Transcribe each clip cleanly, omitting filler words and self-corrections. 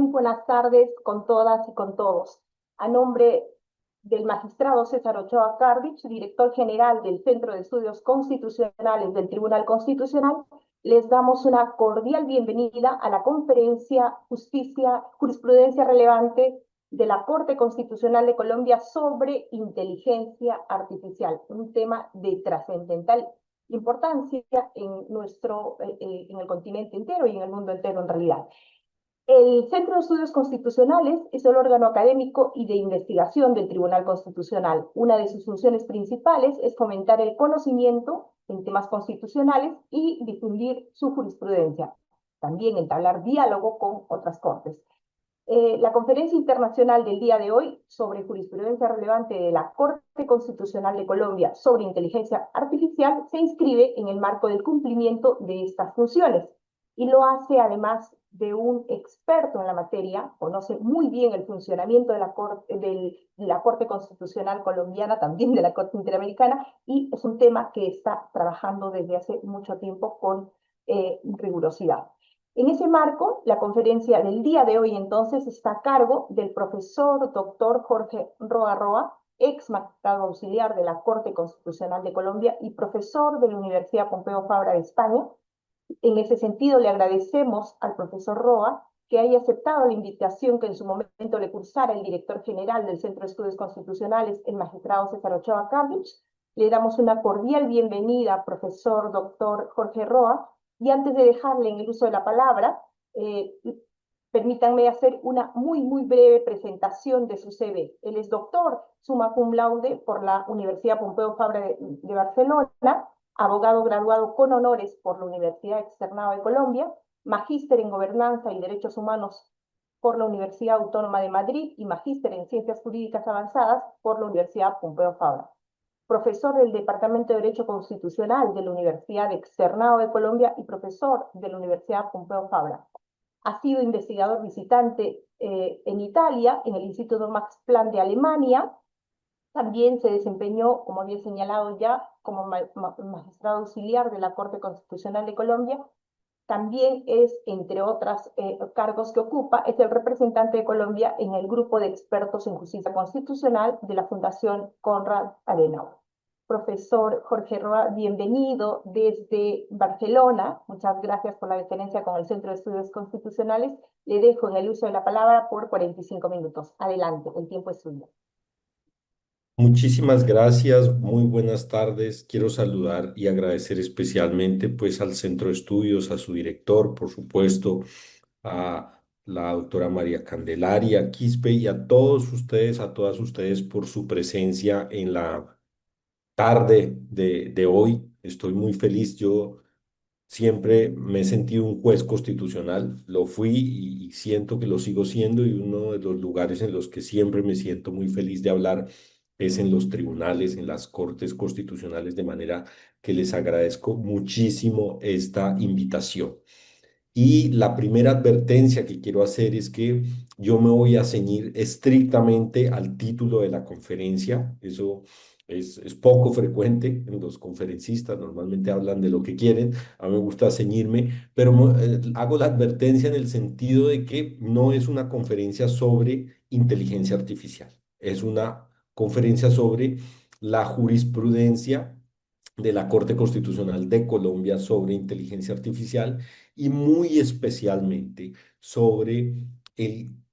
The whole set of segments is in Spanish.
Muy buenas tardes con todas y con todos. A nombre del magistrado César Ochoa Cardich, director general del Centro de Estudios Constitucionales del Tribunal Constitucional, les damos una cordial bienvenida a la conferencia Jurisprudencia Relevante de la Corte Constitucional de Colombia sobre inteligencia artificial, un tema de trascendental importancia en el continente entero y en el mundo entero en realidad. El Centro de Estudios Constitucionales es el órgano académico y de investigación del Tribunal Constitucional. Una de sus funciones principales es fomentar el conocimiento en temas constitucionales y difundir su jurisprudencia. También entablar diálogo con otras cortes. La conferencia internacional del día de hoy sobre jurisprudencia relevante de la Corte Constitucional de Colombia sobre inteligencia artificial se inscribe en el marco del cumplimiento de estas funciones y lo hace además de un experto en la materia, conoce muy bien el funcionamiento de la Corte Constitucional colombiana, también de la Corte Interamericana, y es un tema que está trabajando desde hace mucho tiempo con rigurosidad. En ese marco, la conferencia del día de hoy entonces está a cargo del profesor doctor Jorge Roa Roa, ex magistrado auxiliar de la Corte Constitucional de Colombia y profesor de la Universidad Pompeu Fabra de España. En ese sentido, le agradecemos al profesor Roa que haya aceptado la invitación que en su momento le cursara el director general del Centro de Estudios Constitucionales, el magistrado César Ochoa Cardich. Le damos una cordial bienvenida, profesor doctor Jorge Roa, y antes de dejarle en el uso de la palabra, permítanme hacer una muy breve presentación de su CV. Él es doctor summa cum laude por la Universidad Pompeu Fabra de Barcelona, abogado graduado con honores por la Universidad Externado de Colombia, magíster en Gobernanza y Derechos Humanos por la Universidad Autónoma de Madrid y magíster en Ciencias Jurídicas Avanzadas por la Universidad Pompeu Fabra. Profesor del Departamento de Derecho Constitucional de la Universidad Externado de Colombia y profesor de la Universidad Pompeu Fabra. Ha sido investigador visitante en Italia, en el Instituto Max Planck de Alemania. También se desempeñó, como había señalado ya, como magistrado auxiliar de la Corte Constitucional de Colombia. También es, entre otros cargos que ocupa, es el representante de Colombia en el Grupo de Expertos en Justicia Constitucional de la Fundación Konrad Adenauer. Profesor Jorge Roa, bienvenido desde Barcelona. Muchas gracias por la deferencia con el Centro de Estudios Constitucionales. Le dejo en el uso de la palabra por 45 minutos. Adelante, el tiempo es suyo. Muchísimas gracias, muy buenas tardes. Quiero saludar y agradecer especialmente pues al Centro de Estudios, a su director, por supuesto, a la doctora María Candelaria Quispe y a todos ustedes, a todas ustedes por su presencia en la tarde de hoy. Estoy muy feliz. Yo siempre me he sentido un juez constitucional, lo fui y siento que lo sigo siendo y uno de los lugares en los que siempre me siento muy feliz de hablar es en los tribunales, en las cortes constitucionales, de manera que les agradezco muchísimo esta invitación. Y la primera advertencia que quiero hacer es que yo me voy a ceñir estrictamente al título de la conferencia. Eso es poco frecuente en los conferencistas, normalmente hablan de lo que quieren. A mí me gusta ceñirme, pero hago la advertencia en el sentido de que no es una conferencia sobre inteligencia artificial, es una conferencia sobre la jurisprudencia de la Corte Constitucional de Colombia sobre inteligencia artificial y muy especialmente sobre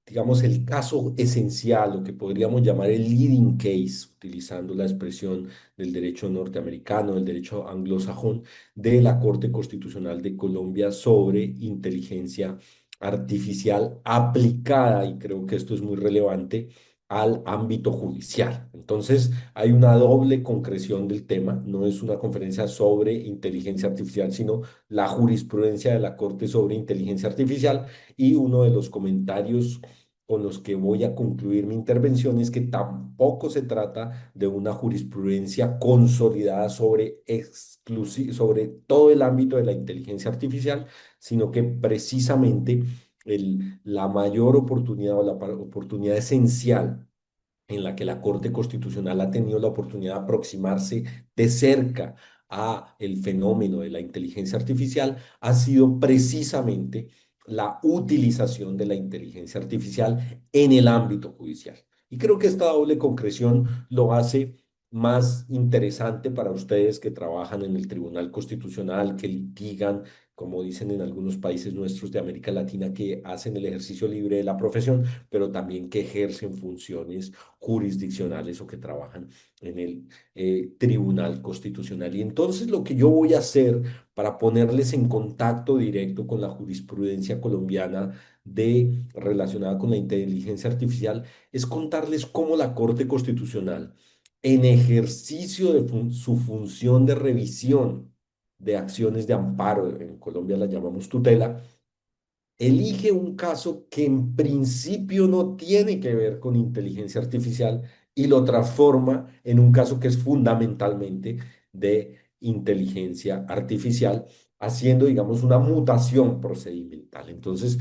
digamos, el caso esencial, lo que podríamos llamar el leading case, utilizando la expresión del derecho norteamericano, del derecho anglosajón, de la Corte Constitucional de Colombia sobre inteligencia artificial aplicada, y creo que esto es muy relevante, al ámbito judicial. Entonces, hay una doble concreción del tema, no es una conferencia sobre inteligencia artificial, sino la jurisprudencia de la Corte sobre inteligencia artificial, y uno de los comentarios con los que voy a concluir mi intervención es que tampoco se trata de una jurisprudencia consolidada sobre todo el ámbito de la inteligencia artificial, sino que precisamente la mayor oportunidad o la oportunidad esencial en la que la Corte Constitucional ha tenido la oportunidad de aproximarse de cerca a el fenómeno de la inteligencia artificial ha sido precisamente la utilización de la inteligencia artificial en el ámbito judicial. Y creo que esta doble concreción lo hace más interesante para ustedes que trabajan en el Tribunal Constitucional, que litigan, como dicen en algunos países nuestros de América Latina, que hacen el ejercicio libre de la profesión, pero también que ejercen funciones jurisdiccionales o que trabajan en el Tribunal Constitucional. Y entonces lo que yo voy a hacer para ponerles en contacto directo con la jurisprudencia colombiana relacionada con la inteligencia artificial es contarles cómo la Corte Constitucional, en ejercicio de su función de revisión de acciones de amparo, en Colombia la llamamos tutela, elige un caso que en principio no tiene que ver con inteligencia artificial y lo transforma en un caso que es fundamentalmente de inteligencia artificial, haciendo, digamos, una mutación procedimental. Entonces,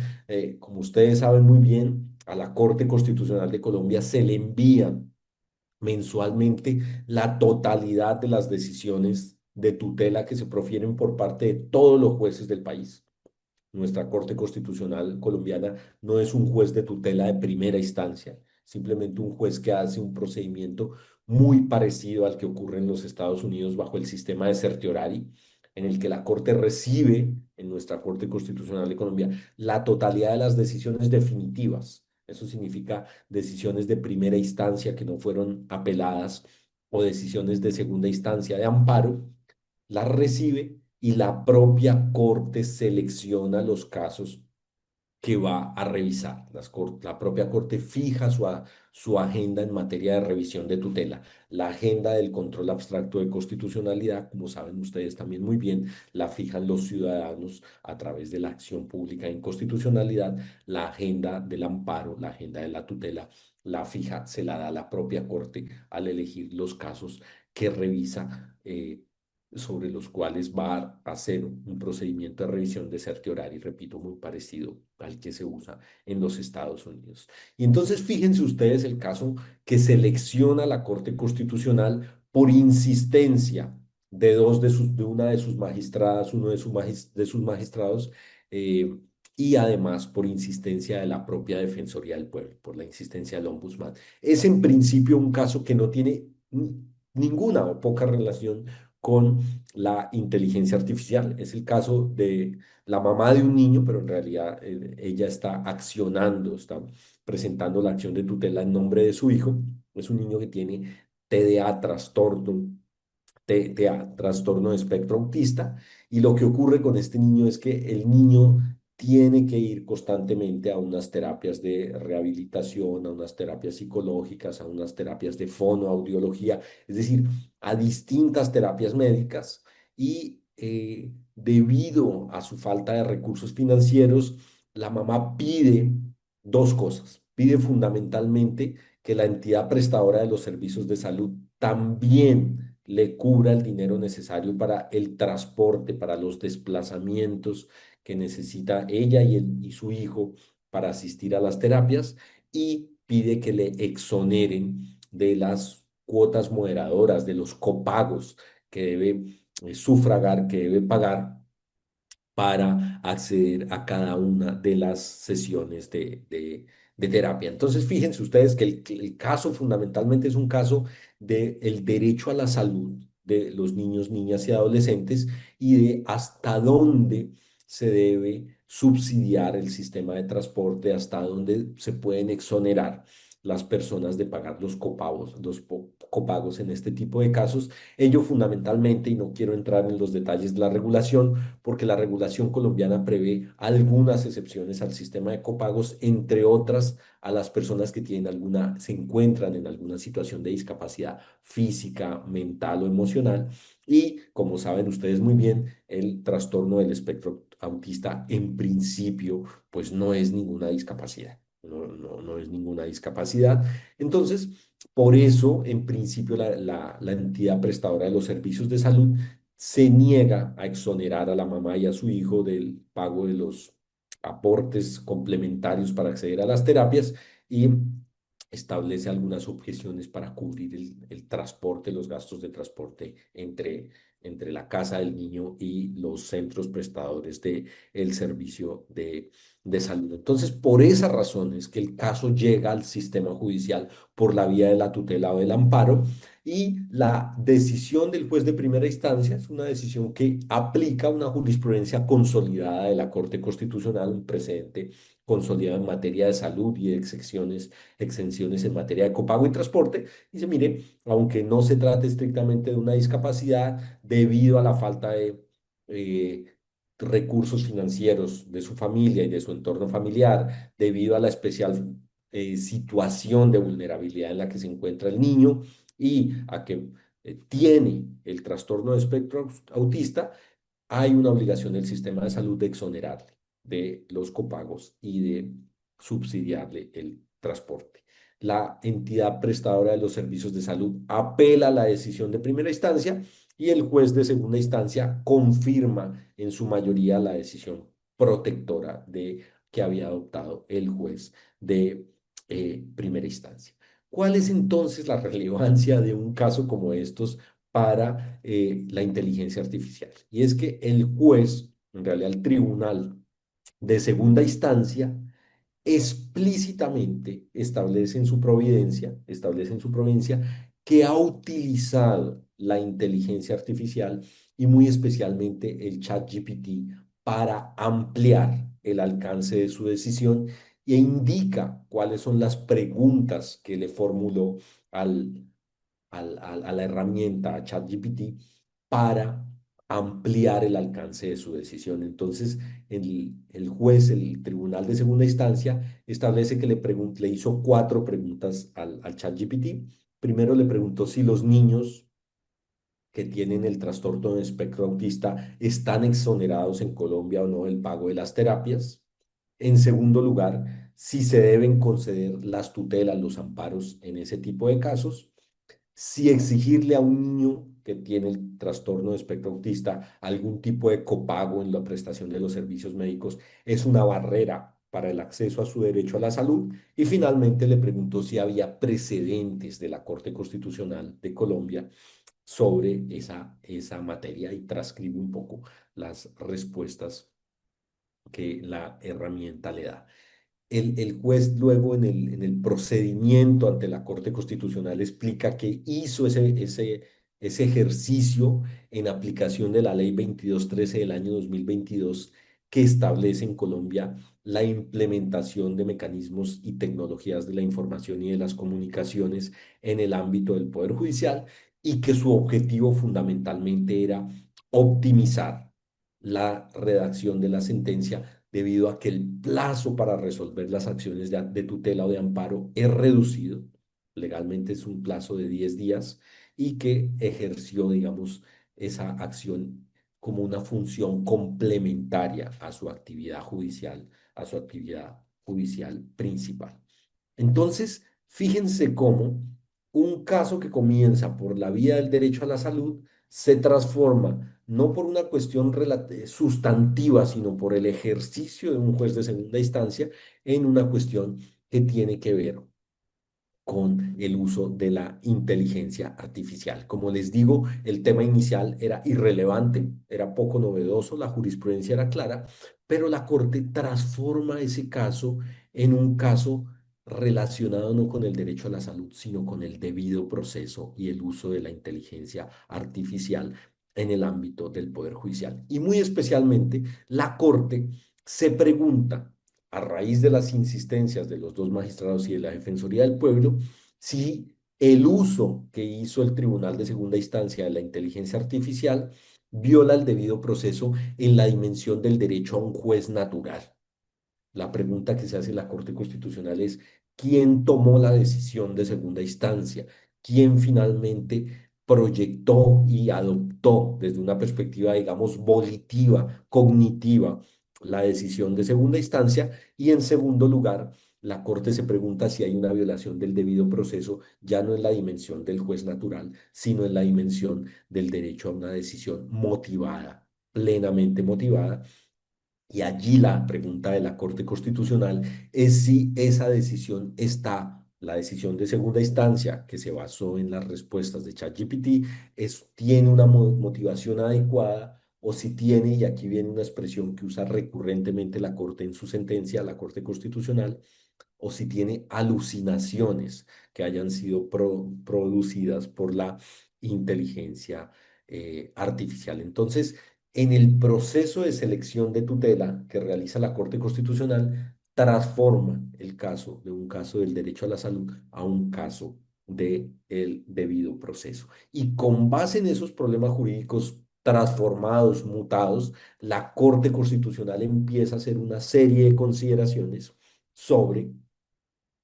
como ustedes saben muy bien, a la Corte Constitucional de Colombia se le envían mensualmente la totalidad de las decisiones de tutela que se profieren por parte de todos los jueces del país. Nuestra Corte Constitucional colombiana no es un juez de tutela de primera instancia, simplemente un juez que hace un procedimiento muy parecido al que ocurre en los Estados Unidos bajo el sistema de certiorari, en el que la Corte recibe en nuestra Corte Constitucional de Colombia la totalidad de las decisiones definitivas. Eso significa decisiones de primera instancia que no fueron apeladas o decisiones de segunda instancia de amparo, las recibe y la propia Corte selecciona los casos que va a revisar. La propia Corte fija su agenda en materia de revisión de tutela. La agenda del control abstracto de constitucionalidad, como saben ustedes también muy bien, la fijan los ciudadanos a través de la acción pública en constitucionalidad. La agenda del amparo, la agenda de la tutela, la fija, se la da la propia Corte al elegir los casos que revisa. Sobre los cuales va a hacer un procedimiento de revisión de certiorari, repito, muy parecido al que se usa en los Estados Unidos. Y entonces fíjense ustedes el caso que selecciona la Corte Constitucional por insistencia de una de sus magistradas, uno de sus magistrados, eh, y además por insistencia de la propia Defensoría del Pueblo, por la insistencia del Ombudsman. Es en principio un caso que no tiene ninguna o poca relación con la inteligencia artificial. Es el caso de la mamá de un niño, pero en realidad ella está accionando, está presentando la acción de tutela en nombre de su hijo. Es un niño que tiene TDA, trastorno de espectro autista, y lo que ocurre con este niño es que el niño tiene que ir constantemente a unas terapias de rehabilitación, a unas terapias psicológicas, a unas terapias de fonoaudiología, es decir, a distintas terapias médicas y debido a su falta de recursos financieros, la mamá pide dos cosas. Pide fundamentalmente que la entidad prestadora de los servicios de salud también le cubra el dinero necesario para el transporte, para los desplazamientos que necesita ella y su hijo para asistir a las terapias, y pide que le exoneren de las cuotas moderadoras, de los copagos que debe sufragar, que debe pagar para acceder a cada una de las sesiones de terapia. Entonces, fíjense ustedes que el caso fundamentalmente es un caso del derecho a la salud de los niños, niñas y adolescentes, y de hasta dónde se debe subsidiar el sistema de transporte, hasta dónde se pueden exonerar las personas de pagar copagos en este tipo de casos. Ello fundamentalmente, y no quiero entrar en los detalles de la regulación, porque la regulación colombiana prevé algunas excepciones al sistema de copagos, entre otras a las personas que se encuentran en alguna situación de discapacidad física, mental o emocional. Y como saben ustedes muy bien, el trastorno del espectro autista en principio pues no es ninguna discapacidad. No es ninguna discapacidad. Entonces, por eso, en principio, la entidad prestadora de los servicios de salud se niega a exonerar a la mamá y a su hijo del pago de los aportes complementarios para acceder a las terapias, y establece algunas objeciones para cubrir el transporte, los gastos de transporte entre entre la casa del niño y los centros prestadores de el servicio de salud. Entonces, por esa razón es que el caso llega al sistema judicial por la vía de la tutela o del amparo, y la decisión del juez de primera instancia es una decisión que aplica una jurisprudencia consolidada de la Corte Constitucional, un precedente consolidado en materia de salud y de exenciones en materia de copago y transporte. Dice, mire, aunque no se trate estrictamente de una discapacidad, debido a la falta de eh, recursos financieros de su familia y de su entorno familiar, debido a la especial situación de vulnerabilidad en la que se encuentra el niño y a que tiene el trastorno de espectro autista, hay una obligación del sistema de salud de exonerarle de los copagos y de subsidiarle el transporte. La entidad prestadora de los servicios de salud apela a la decisión de primera instancia y el juez de segunda instancia confirma en su mayoría la decisión protectora que había adoptado el juez de primera instancia. ¿Cuál es entonces la relevancia de un caso como estos para la inteligencia artificial? Y es que el juez, en realidad el tribunal de segunda instancia, explícitamente establece en su providencia que ha utilizado la inteligencia artificial y muy especialmente el chat GPT para ampliar el alcance de su decisión, e indica cuáles son las preguntas que le formuló al, a la herramienta, a ChatGPT, para ampliar el alcance de su decisión. Entonces, el juez, el tribunal de segunda instancia, establece que le hizo cuatro preguntas al ChatGPT. Primero le preguntó si los niños que tienen el trastorno de espectro autista están exonerados en Colombia o no del pago de las terapias. En segundo lugar, si se deben conceder las tutelas, los amparos en ese tipo de casos, si exigirle a un niño que tiene el trastorno de espectro autista algún tipo de copago en la prestación de los servicios médicos es una barrera para el acceso a su derecho a la salud. Y finalmente le preguntó si había precedentes de la Corte Constitucional de Colombia sobre esa materia, y transcribe un poco las respuestas que la herramienta le da. El juez luego en el procedimiento ante la Corte Constitucional explica que hizo ese ejercicio en aplicación de la Ley 2213 del año 2022, que establece en Colombia la implementación de mecanismos y tecnologías de la información y de las comunicaciones en el ámbito del Poder Judicial, y que su objetivo fundamentalmente era optimizar la redacción de la sentencia, debido a que el plazo para resolver las acciones de tutela o de amparo es reducido. Legalmente es un plazo de 10 días, y que ejerció, digamos, esa acción como una función complementaria a su actividad judicial principal. Entonces, fíjense cómo un caso que comienza por la vía del derecho a la salud se transforma no por una cuestión sustantiva, sino por el ejercicio de un juez de segunda instancia en una cuestión que tiene que ver con el uso de la inteligencia artificial. Como les digo, el tema inicial era irrelevante, era poco novedoso, la jurisprudencia era clara, pero la Corte transforma ese caso en un caso relacionado no con el derecho a la salud, sino con el debido proceso y el uso de la inteligencia artificial en el ámbito del Poder Judicial. Y muy especialmente, la Corte se pregunta, a raíz de las insistencias de los dos magistrados y de la Defensoría del Pueblo, si el uso que hizo el Tribunal de Segunda Instancia de la inteligencia artificial viola el debido proceso en la dimensión del derecho a un juez natural. La pregunta que se hace en la Corte Constitucional es: ¿quién tomó la decisión de segunda instancia? ¿Quién finalmente proyectó y adoptó desde una perspectiva, digamos, volitiva, cognitiva, la decisión de segunda instancia? Y en segundo lugar, la Corte se pregunta si hay una violación del debido proceso, ya no en la dimensión del juez natural, sino en la dimensión del derecho a una decisión motivada, plenamente motivada. Y allí la pregunta de la Corte Constitucional es si esa decisión está la decisión de segunda instancia, que se basó en las respuestas de ChatGPT, tiene una motivación adecuada o si tiene, y aquí viene una expresión que usa recurrentemente la Corte en su sentencia, la Corte Constitucional, o si tiene alucinaciones que hayan sido producidas por la inteligencia artificial. Entonces, en el proceso de selección de tutela que realiza la Corte Constitucional, transforma el caso de un caso del derecho a la salud a un caso del debido proceso. Y con base en esos problemas jurídicos transformados, mutados, la Corte Constitucional empieza a hacer una serie de consideraciones sobre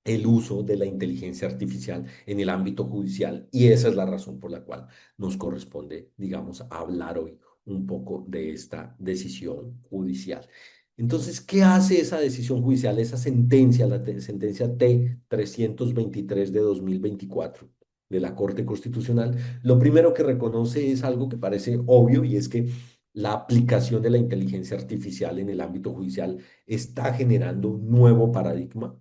el uso de la inteligencia artificial en el ámbito judicial y esa es la razón por la cual nos corresponde, digamos, hablar hoy un poco de esta decisión judicial. Entonces, ¿qué hace esa decisión judicial, esa sentencia, la sentencia T-323 de 2024 de la Corte Constitucional? Lo primero que reconoce es algo que parece obvio y es que la aplicación de la inteligencia artificial en el ámbito judicial está generando un nuevo paradigma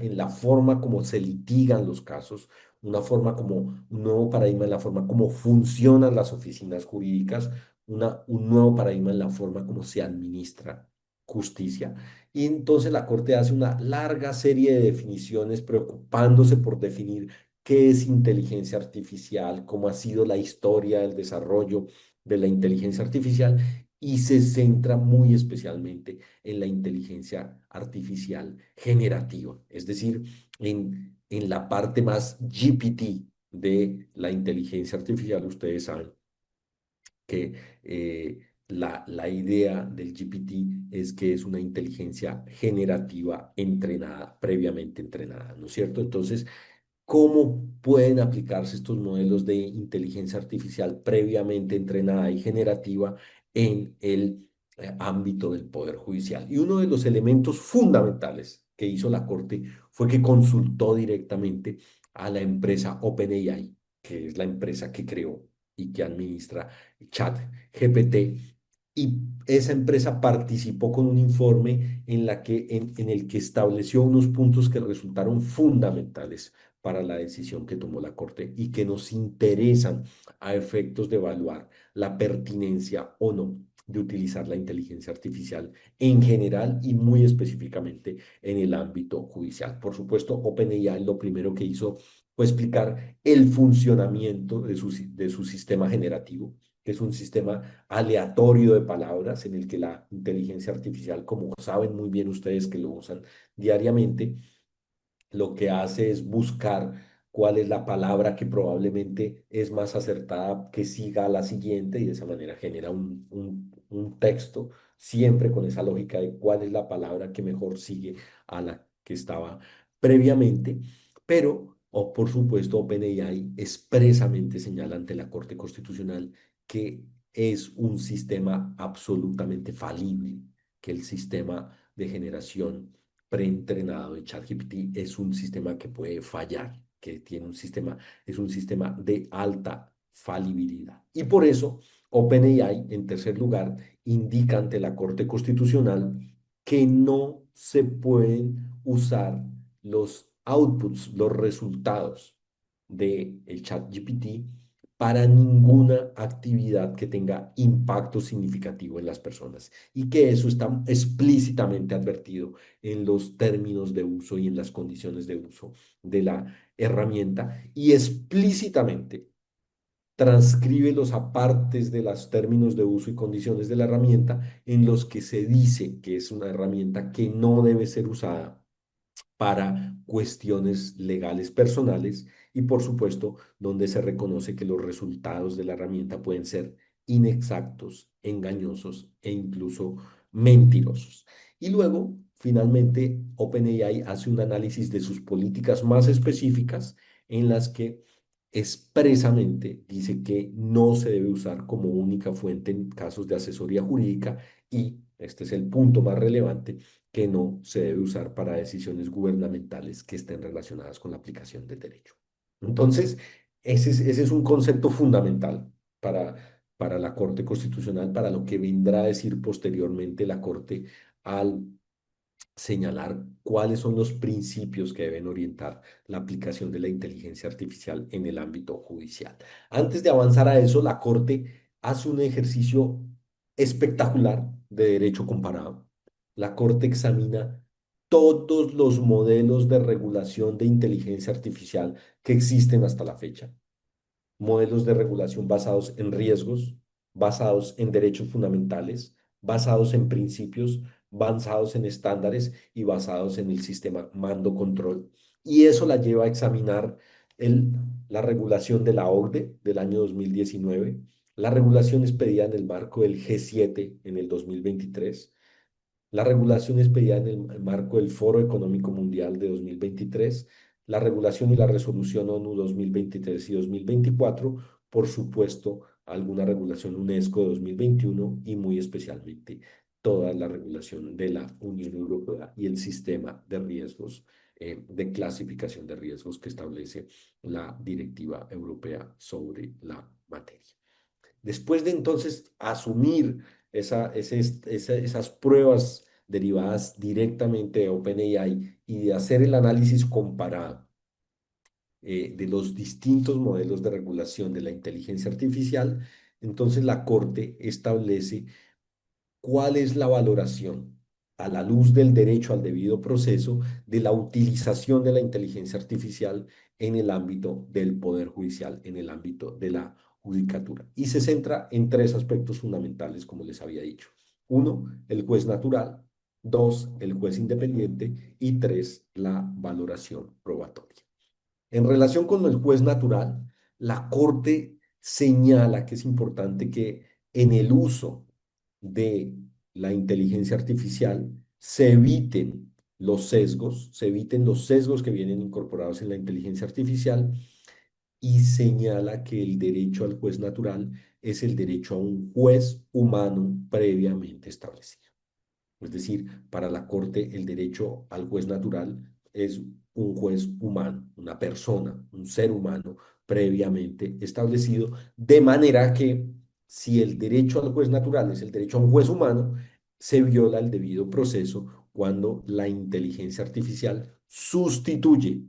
en la forma como se litigan los casos, una forma como un nuevo paradigma en la forma como funcionan las oficinas jurídicas, un nuevo paradigma en la forma como se administra justicia. Y entonces la Corte hace una larga serie de definiciones preocupándose por definir qué es inteligencia artificial, cómo ha sido la historia del desarrollo de la inteligencia artificial y se centra muy especialmente en la inteligencia artificial generativa, es decir, en la parte más GPT de la inteligencia artificial. Ustedes saben que la idea del GPT es que es una inteligencia generativa entrenada, previamente entrenada, ¿no es cierto? Entonces, ¿cómo pueden aplicarse estos modelos de inteligencia artificial previamente entrenada y generativa en el ámbito del Poder Judicial? Y uno de los elementos fundamentales que hizo la Corte fue que consultó directamente a la empresa OpenAI, que es la empresa que creó y que administra ChatGPT. Y esa empresa participó con un informe en el que estableció unos puntos que resultaron fundamentales para la decisión que tomó la Corte y que nos interesan a efectos de evaluar la pertinencia o no de utilizar la inteligencia artificial en general y muy específicamente en el ámbito judicial. Por supuesto, OpenAI lo primero que hizo fue explicar el funcionamiento de su sistema generativo, que es un sistema aleatorio de palabras en el que la inteligencia artificial, como saben muy bien ustedes que lo usan diariamente, lo que hace es buscar cuál es la palabra que probablemente es más acertada que siga a la siguiente y de esa manera genera un texto siempre con esa lógica de cuál es la palabra que mejor sigue a la que estaba previamente, pero o por supuesto OpenAI expresamente señala ante la Corte Constitucional que es un sistema absolutamente falible, que el sistema de generación preentrenado de ChatGPT es un sistema que puede fallar, que tiene es un sistema de alta falibilidad. Y por eso OpenAI, en tercer lugar, indica ante la Corte Constitucional que no se pueden usar los outputs, los resultados del ChatGPT para ninguna actividad que tenga impacto significativo en las personas y que eso está explícitamente advertido en los términos de uso y en las condiciones de uso de la herramienta y explícitamente transcribe los apartes de los términos de uso y condiciones de la herramienta en los que se dice que es una herramienta que no debe ser usada para cuestiones legales personales y por supuesto donde se reconoce que los resultados de la herramienta pueden ser inexactos, engañosos e incluso mentirosos. Y luego, finalmente, OpenAI hace un análisis de sus políticas más específicas en las que expresamente dice que no se debe usar como única fuente en casos de asesoría jurídica y, este es el punto más relevante, que no se debe usar para decisiones gubernamentales que estén relacionadas con la aplicación del derecho. Entonces, ese es un concepto fundamental para la Corte Constitucional, para lo que vendrá a decir posteriormente la Corte al señalar cuáles son los principios que deben orientar la aplicación de la inteligencia artificial en el ámbito judicial. Antes de avanzar a eso, la Corte hace un ejercicio espectacular de derecho comparado. La Corte examina todos los modelos de regulación de inteligencia artificial que existen hasta la fecha, modelos de regulación basados en riesgos, basados en derechos fundamentales, basados en principios, basados en estándares y basados en el sistema mando-control. Y eso la lleva a examinar el, la regulación de la OCDE del año 2019, la regulación expedida en el marco del G7 en el 2023, la regulación expedida en el marco del Foro Económico Mundial de 2023, la regulación y la resolución ONU 2023 y 2024, por supuesto, alguna regulación UNESCO de 2021 y muy especialmente toda la regulación de la Unión Europea y el sistema de riesgos, de clasificación de riesgos que establece la Directiva Europea sobre la materia. Después de entonces asumir esas pruebas derivadas directamente de OpenAI y de hacer el análisis comparado de los distintos modelos de regulación de la inteligencia artificial, entonces la Corte establece cuál es la valoración a la luz del derecho al debido proceso de la utilización de la inteligencia artificial en el ámbito del poder judicial, en el ámbito de la judicatura. Y se centra en tres aspectos fundamentales, como les había dicho. Uno, el juez natural. Dos, el juez independiente. Y tres, la valoración probatoria. En relación con el juez natural, la Corte señala que es importante que en el uso de la inteligencia artificial se eviten los sesgos que vienen incorporados en la inteligencia artificial y señala que el derecho al juez natural es el derecho a un juez humano previamente establecido. Es decir, para la Corte el derecho al juez natural es un juez humano, una persona, un ser humano previamente establecido, de manera que si el derecho al juez natural es el derecho a un juez humano, se viola el debido proceso cuando la inteligencia artificial sustituye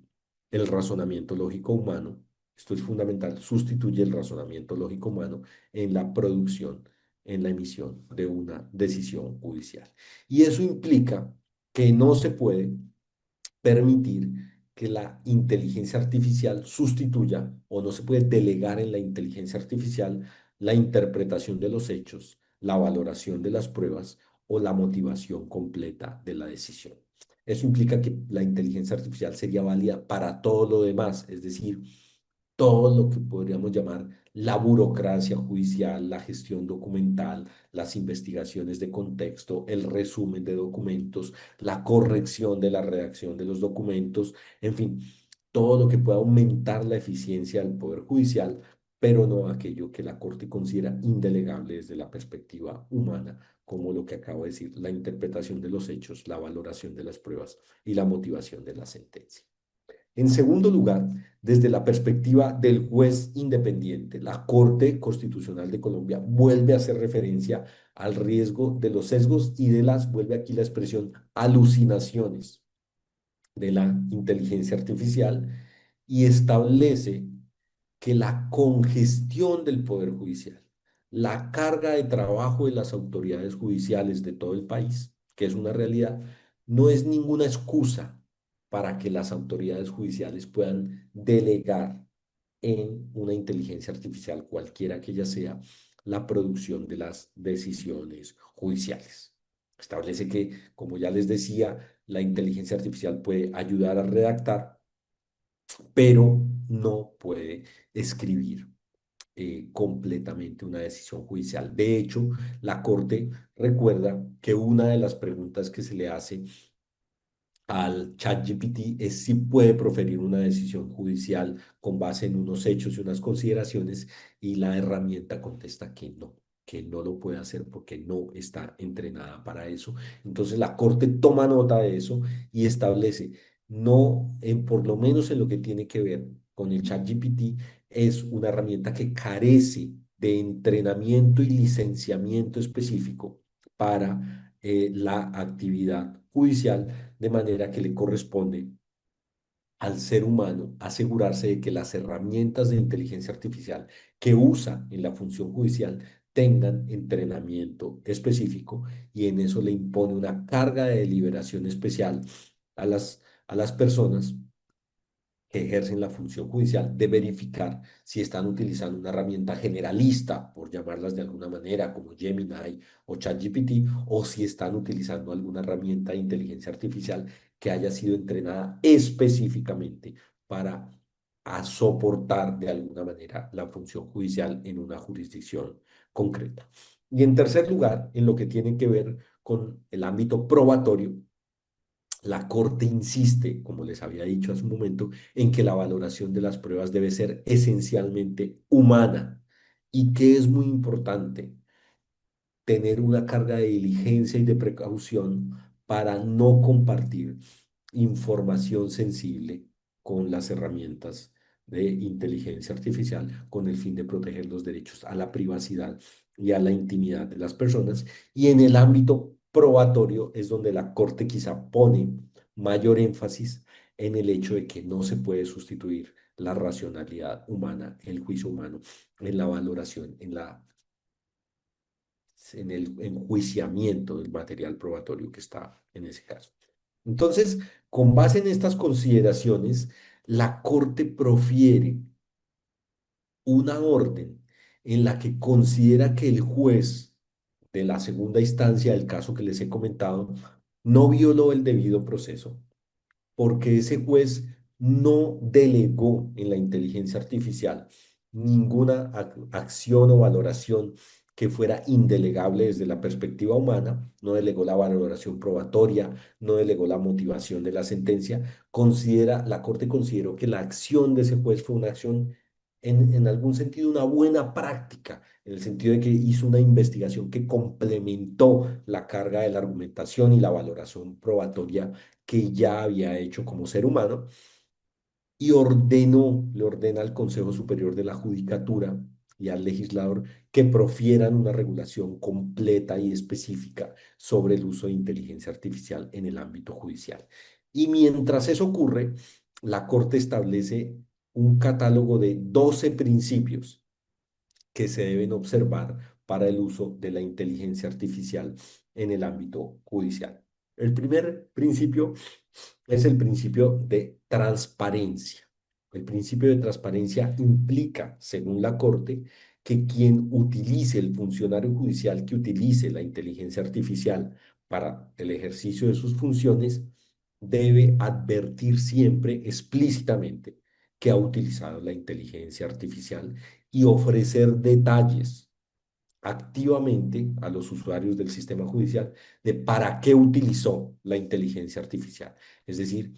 el razonamiento lógico humano. Esto es fundamental, sustituye el razonamiento lógico humano en la producción, en la emisión de una decisión judicial. Y eso implica que no se puede permitir que la inteligencia artificial sustituya o no se puede delegar en la inteligencia artificial la interpretación de los hechos, la valoración de las pruebas o la motivación completa de la decisión. Eso implica que la inteligencia artificial sería válida para todo lo demás, es decir, todo lo que podríamos llamar la burocracia judicial, la gestión documental, las investigaciones de contexto, el resumen de documentos, la corrección de la redacción de los documentos, en fin, todo lo que pueda aumentar la eficiencia del Poder Judicial, pero no aquello que la Corte considera indelegable desde la perspectiva humana, como lo que acabo de decir, la interpretación de los hechos, la valoración de las pruebas y la motivación de la sentencia. En segundo lugar, desde la perspectiva del juez independiente, la Corte Constitucional de Colombia vuelve a hacer referencia al riesgo de los sesgos y vuelve aquí la expresión, alucinaciones de la inteligencia artificial y establece que la congestión del Poder Judicial, la carga de trabajo de las autoridades judiciales de todo el país, que es una realidad, no es ninguna excusa para que las autoridades judiciales puedan delegar en una inteligencia artificial, cualquiera que ella sea, la producción de las decisiones judiciales. Establece que, como ya les decía, la inteligencia artificial puede ayudar a redactar, pero no puede escribir completamente una decisión judicial. De hecho, la Corte recuerda que una de las preguntas que se le hace al ChatGPT es si puede proferir una decisión judicial con base en unos hechos y unas consideraciones, y la herramienta contesta que no lo puede hacer porque no está entrenada para eso. Entonces la Corte toma nota de eso y establece, no, por lo menos en lo que tiene que ver con el ChatGPT, es una herramienta que carece de entrenamiento y licenciamiento específico para la actividad judicial, de manera que le corresponde al ser humano asegurarse de que las herramientas de inteligencia artificial que usa en la función judicial tengan entrenamiento específico, y en eso le impone una carga de deliberación especial a las personas que ejercen la función judicial, de verificar si están utilizando una herramienta generalista, por llamarlas de alguna manera, como Gemini o ChatGPT, o si están utilizando alguna herramienta de inteligencia artificial que haya sido entrenada específicamente para soportar de alguna manera la función judicial en una jurisdicción concreta. Y en tercer lugar, en lo que tiene que ver con el ámbito probatorio, la Corte insiste, como les había dicho hace un momento, en que la valoración de las pruebas debe ser esencialmente humana, y que es muy importante tener una carga de diligencia y de precaución para no compartir información sensible con las herramientas de inteligencia artificial, con el fin de proteger los derechos a la privacidad y a la intimidad de las personas. Y en el ámbito probatorio es donde la Corte quizá pone mayor énfasis en el hecho de que no se puede sustituir la racionalidad humana, el juicio humano, en la valoración, en el enjuiciamiento del material probatorio que está en ese caso. Entonces, con base en estas consideraciones, la Corte profiere una orden en la que considera que el juez de la segunda instancia del caso que les he comentado no violó el debido proceso, porque ese juez no delegó en la inteligencia artificial ninguna acción o valoración que fuera indelegable desde la perspectiva humana, no delegó la valoración probatoria, no delegó la motivación de la sentencia. La Corte consideró que la acción de ese juez fue una acción en algún sentido una buena práctica, en el sentido de que hizo una investigación que complementó la carga de la argumentación y la valoración probatoria que ya había hecho como ser humano, y le ordena al Consejo Superior de la Judicatura y al legislador que profieran una regulación completa y específica sobre el uso de inteligencia artificial en el ámbito judicial. Y mientras eso ocurre, la Corte establece un catálogo de 12 principios que se deben observar para el uso de la inteligencia artificial en el ámbito judicial. El primer principio es el principio de transparencia. El principio de transparencia implica, según la Corte, que quien utilice, el funcionario judicial que utilice la inteligencia artificial para el ejercicio de sus funciones, debe advertir siempre explícitamente que ha utilizado la inteligencia artificial, y ofrecer detalles activamente a los usuarios del sistema judicial de para qué utilizó la inteligencia artificial. Es decir,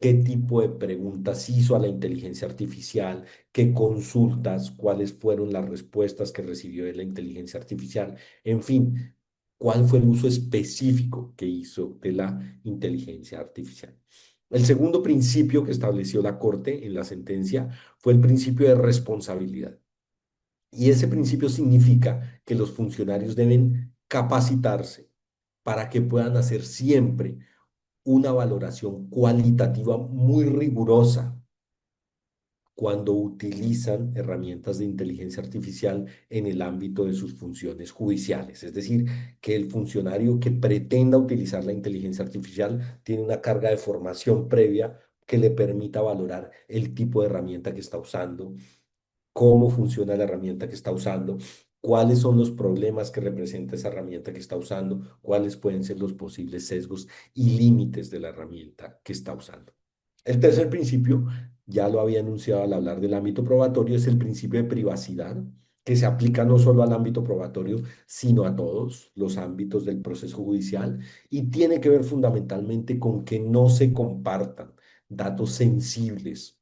qué tipo de preguntas hizo a la inteligencia artificial, qué consultas, cuáles fueron las respuestas que recibió de la inteligencia artificial, en fin, cuál fue el uso específico que hizo de la inteligencia artificial. El segundo principio que estableció la Corte en la sentencia fue el principio de responsabilidad. Y ese principio significa que los funcionarios deben capacitarse para que puedan hacer siempre una valoración cualitativa muy rigurosa cuando utilizan herramientas de inteligencia artificial en el ámbito de sus funciones judiciales. Es decir, que el funcionario que pretenda utilizar la inteligencia artificial tiene una carga de formación previa que le permita valorar el tipo de herramienta que está usando, cómo funciona la herramienta que está usando, cuáles son los problemas que representa esa herramienta que está usando, cuáles pueden ser los posibles sesgos y límites de la herramienta que está usando. El tercer principio, ya lo había anunciado al hablar del ámbito probatorio, es el principio de privacidad, que se aplica no solo al ámbito probatorio, sino a todos los ámbitos del proceso judicial, y tiene que ver fundamentalmente con que no se compartan datos sensibles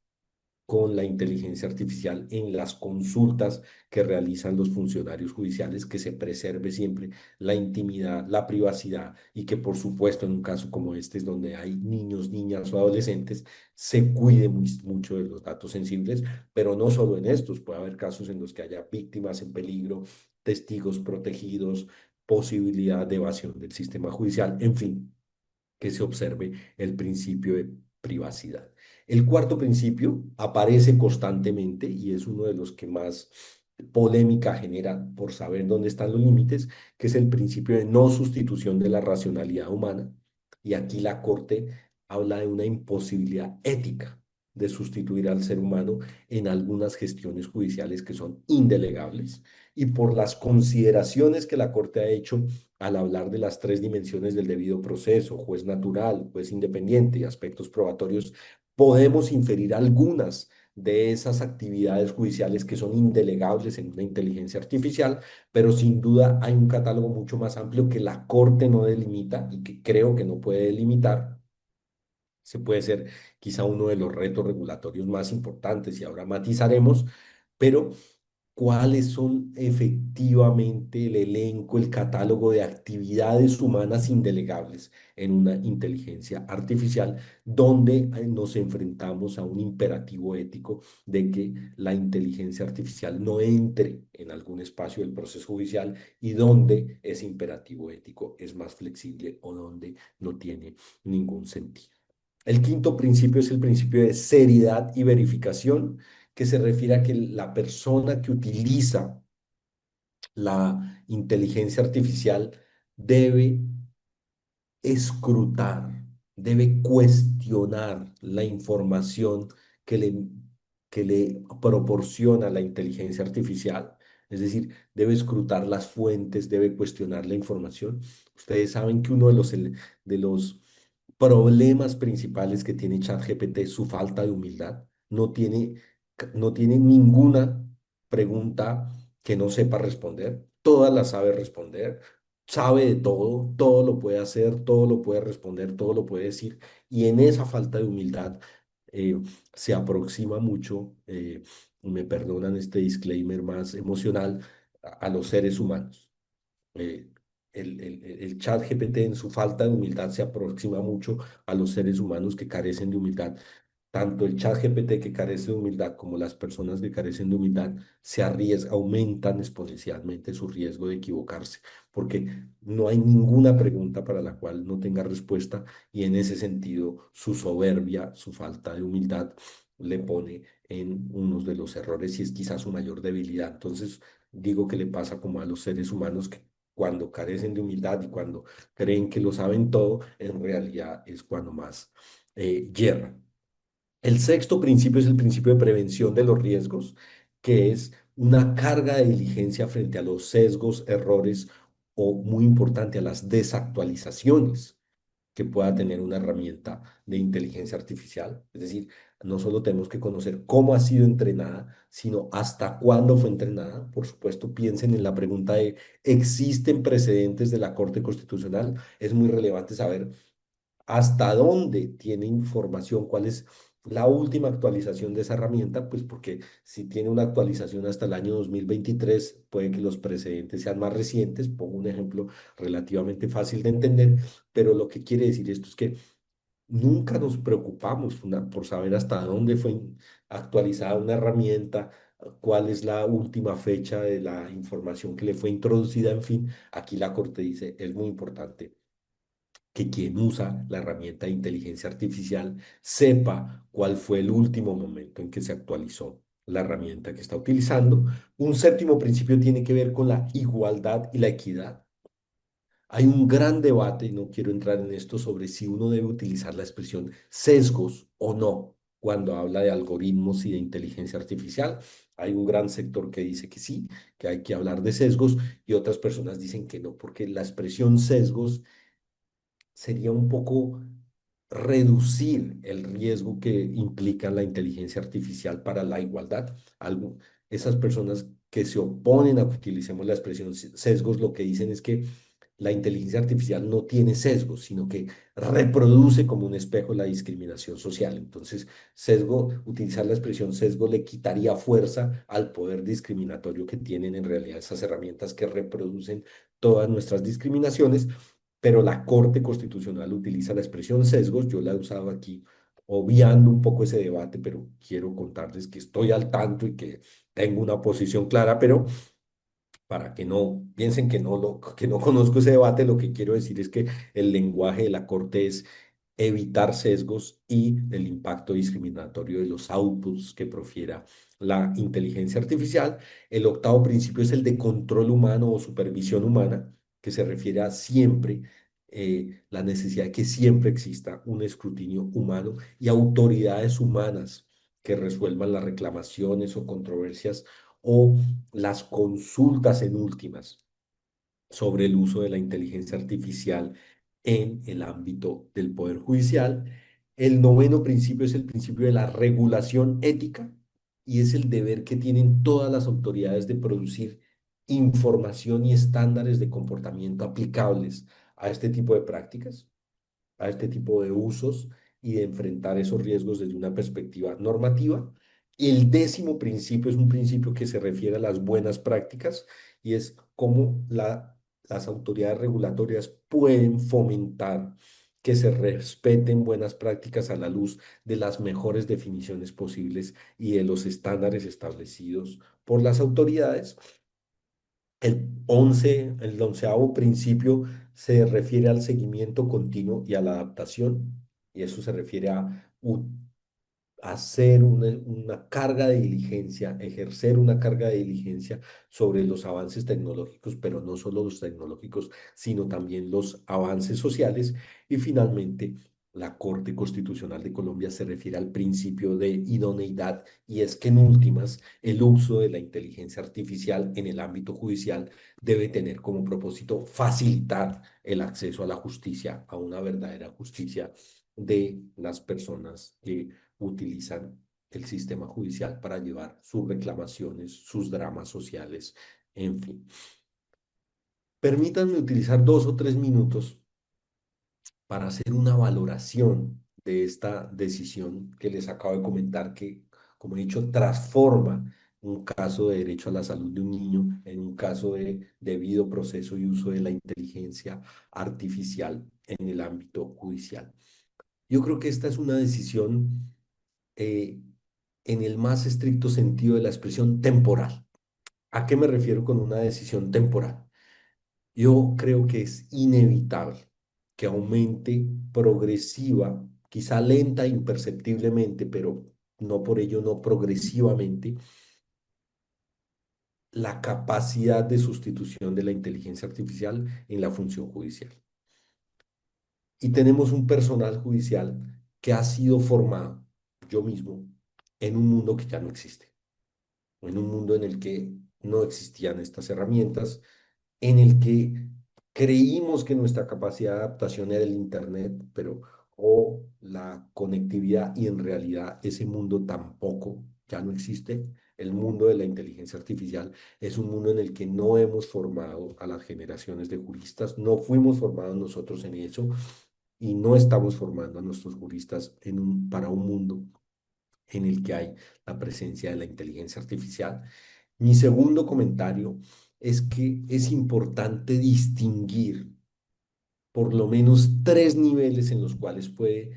con la inteligencia artificial en las consultas que realizan los funcionarios judiciales, que se preserve siempre la intimidad, la privacidad, y que por supuesto en un caso como este, es donde hay niños, niñas o adolescentes, se cuide mucho de los datos sensibles, pero no solo en estos, puede haber casos en los que haya víctimas en peligro, testigos protegidos, posibilidad de evasión del sistema judicial, en fin, que se observe el principio de privacidad. El cuarto principio aparece constantemente y es uno de los que más polémica genera por saber dónde están los límites, que es el principio de no sustitución de la racionalidad humana. Y aquí la Corte habla de una imposibilidad ética de sustituir al ser humano en algunas gestiones judiciales que son indelegables y por las consideraciones que la Corte ha hecho al hablar de las tres dimensiones del debido proceso, juez natural, juez independiente y aspectos probatorios, podemos inferir algunas de esas actividades judiciales que son indelegables en una inteligencia artificial, pero sin duda hay un catálogo mucho más amplio que la Corte no delimita y que creo que no puede delimitar. Se puede ser quizá uno de los retos regulatorios más importantes y ahora matizaremos, pero cuáles son efectivamente el elenco, el catálogo de actividades humanas indelegables en una inteligencia artificial, donde nos enfrentamos a un imperativo ético de que la inteligencia artificial no entre en algún espacio del proceso judicial y donde ese imperativo ético es más flexible o donde no tiene ningún sentido. El quinto principio es el principio de seriedad y verificación, que se refiere a que la persona que utiliza la inteligencia artificial debe escrutar, debe cuestionar la información que le, que le proporciona la inteligencia artificial. Es decir, debe escrutar las fuentes, debe cuestionar la información. Ustedes saben que uno de los problemas principales que tiene ChatGPT es su falta de humildad. No tiene ninguna pregunta que no sepa responder. Todas las sabe responder, sabe de todo, todo lo puede hacer, todo lo puede responder, todo lo puede decir, y en esa falta de humildad eh, se aproxima mucho, me perdonan este disclaimer más emocional, a los seres humanos. Eh, el chat GPT en su falta de humildad se aproxima mucho a los seres humanos que carecen de humildad. Tanto el chat GPT que carece de humildad como las personas que carecen de humildad se arriesgan, aumentan exponencialmente su riesgo de equivocarse, porque no hay ninguna pregunta para la cual no tenga respuesta y en ese sentido su soberbia, su falta de humildad le pone en unos de los errores y es quizás su mayor debilidad. Entonces digo que le pasa como a los seres humanos que cuando carecen de humildad y cuando creen que lo saben todo, en realidad es cuando más yerran. El sexto principio es el principio de prevención de los riesgos, que es una carga de diligencia frente a los sesgos, errores o, muy importante, a las desactualizaciones que pueda tener una herramienta de inteligencia artificial. Es decir, no solo tenemos que conocer cómo ha sido entrenada, sino hasta cuándo fue entrenada. Por supuesto, piensen en la pregunta de, ¿existen precedentes de la Corte Constitucional? Es muy relevante saber hasta dónde tiene información, cuál es la última actualización de esa herramienta, pues porque si tiene una actualización hasta el año 2023, puede que los precedentes sean más recientes. Pongo un ejemplo relativamente fácil de entender, pero lo que quiere decir esto es que nunca nos preocupamos por saber hasta dónde fue actualizada una herramienta, cuál es la última fecha de la información que le fue introducida, en fin, aquí la Corte dice, es muy importante que quien usa la herramienta de inteligencia artificial sepa cuál fue el último momento en que se actualizó la herramienta que está utilizando. Un séptimo principio tiene que ver con la igualdad y la equidad. Hay un gran debate, y no quiero entrar en esto, sobre si uno debe utilizar la expresión sesgos o no cuando habla de algoritmos y de inteligencia artificial. Hay un gran sector que dice que sí, que hay que hablar de sesgos, y otras personas dicen que no, porque la expresión sesgos sería un poco reducir el riesgo que implica la inteligencia artificial para la igualdad. Esas personas que se oponen a que utilicemos la expresión sesgos, lo que dicen es que la inteligencia artificial no tiene sesgos, sino que reproduce como un espejo la discriminación social. Entonces, utilizar la expresión sesgo le quitaría fuerza al poder discriminatorio que tienen en realidad esas herramientas que reproducen todas nuestras discriminaciones, pero la Corte Constitucional utiliza la expresión sesgos, yo la he usado aquí obviando un poco ese debate, pero quiero contarles que estoy al tanto y que tengo una posición clara, pero para que no piensen que no conozco ese debate, lo que quiero decir es que el lenguaje de la Corte es evitar sesgos y el impacto discriminatorio de los outputs que profiera la inteligencia artificial. El octavo principio es el de control humano o supervisión humana, que se refiere a siempre la necesidad de que siempre exista un escrutinio humano y autoridades humanas que resuelvan las reclamaciones o controversias o las consultas en últimas sobre el uso de la inteligencia artificial en el ámbito del Poder Judicial. El noveno principio es el principio de la regulación ética y es el deber que tienen todas las autoridades de producir información y estándares de comportamiento aplicables a este tipo de prácticas, a este tipo de usos y de enfrentar esos riesgos desde una perspectiva normativa. El décimo principio es un principio que se refiere a las buenas prácticas y es cómo las autoridades regulatorias pueden fomentar que se respeten buenas prácticas a la luz de las mejores definiciones posibles y de los estándares establecidos por las autoridades. El onceavo principio se refiere al seguimiento continuo y a la adaptación, y eso se refiere a hacer una carga de diligencia, ejercer una carga de diligencia sobre los avances tecnológicos, pero no solo los tecnológicos, sino también los avances sociales. Y finalmente, la Corte Constitucional de Colombia se refiere al principio de idoneidad, y es que en últimas, el uso de la inteligencia artificial en el ámbito judicial debe tener como propósito facilitar el acceso a la justicia, a una verdadera justicia de las personas que utilizan el sistema judicial para llevar sus reclamaciones, sus dramas sociales, en fin. Permítanme utilizar 2 o 3 minutos para hacer una valoración de esta decisión que les acabo de comentar, que, como he dicho, transforma un caso de derecho a la salud de un niño en un caso de debido proceso y uso de la inteligencia artificial en el ámbito judicial. Yo creo que esta es una decisión eh, en el más estricto sentido de la expresión temporal. ¿A qué me refiero con una decisión temporal? Yo creo que es inevitable que aumente progresiva, quizá lenta, imperceptiblemente, pero no por ello no progresivamente, la capacidad de sustitución de la inteligencia artificial en la función judicial. Y tenemos un personal judicial que ha sido formado, yo mismo, en un mundo que ya no existe, en un mundo en el que no existían estas herramientas, en el que creímos que nuestra capacidad de adaptación era el Internet, pero o la conectividad, y en realidad ese mundo tampoco ya no existe. El mundo de la inteligencia artificial es un mundo en el que no hemos formado a las generaciones de juristas, no fuimos formados nosotros en eso y no estamos formando a nuestros juristas para un mundo en el que hay la presencia de la inteligencia artificial. Mi segundo comentario es que es importante distinguir por lo menos 3 niveles en los cuales puede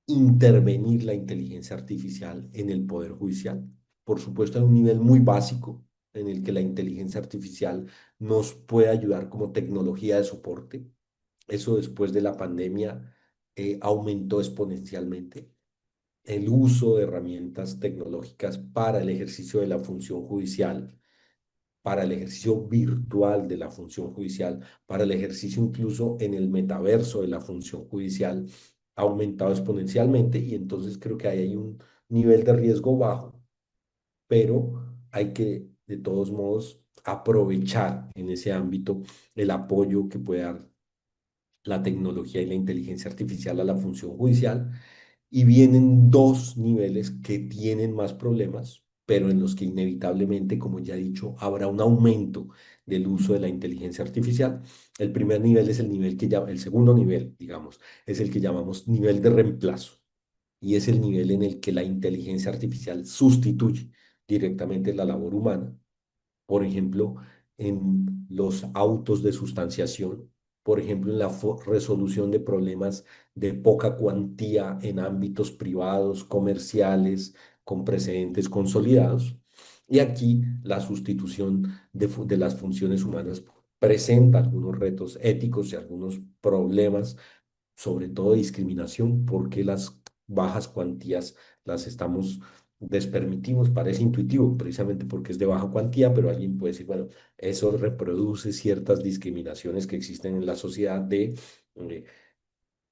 intervenir la inteligencia artificial en el Poder Judicial. Por supuesto, hay un nivel muy básico en el que la inteligencia artificial nos puede ayudar como tecnología de soporte. Eso después de la pandemia aumentó exponencialmente el uso de herramientas tecnológicas para el ejercicio de la función judicial, para el ejercicio virtual de la función judicial, para el ejercicio incluso en el metaverso de la función judicial, ha aumentado exponencialmente, y entonces creo que ahí hay un nivel de riesgo bajo, pero hay que de todos modos aprovechar en ese ámbito el apoyo que puede dar la tecnología y la inteligencia artificial a la función judicial. Y vienen 2 niveles que tienen más problemas, pero en los que inevitablemente, como ya he dicho, habrá un aumento del uso de la inteligencia artificial. El primer nivel es el nivel el segundo nivel, digamos, es el que llamamos nivel de reemplazo, y es el nivel en el que la inteligencia artificial sustituye directamente la labor humana, por ejemplo, en los autos de sustanciación, por ejemplo, en la resolución de problemas de poca cuantía en ámbitos privados, comerciales, con precedentes consolidados. Y aquí la sustitución de las funciones humanas presenta algunos retos éticos y algunos problemas, sobre todo discriminación, porque las bajas cuantías las despermitimos. Parece intuitivo, precisamente porque es de baja cuantía, pero alguien puede decir, bueno, eso reproduce ciertas discriminaciones que existen en la sociedad eh,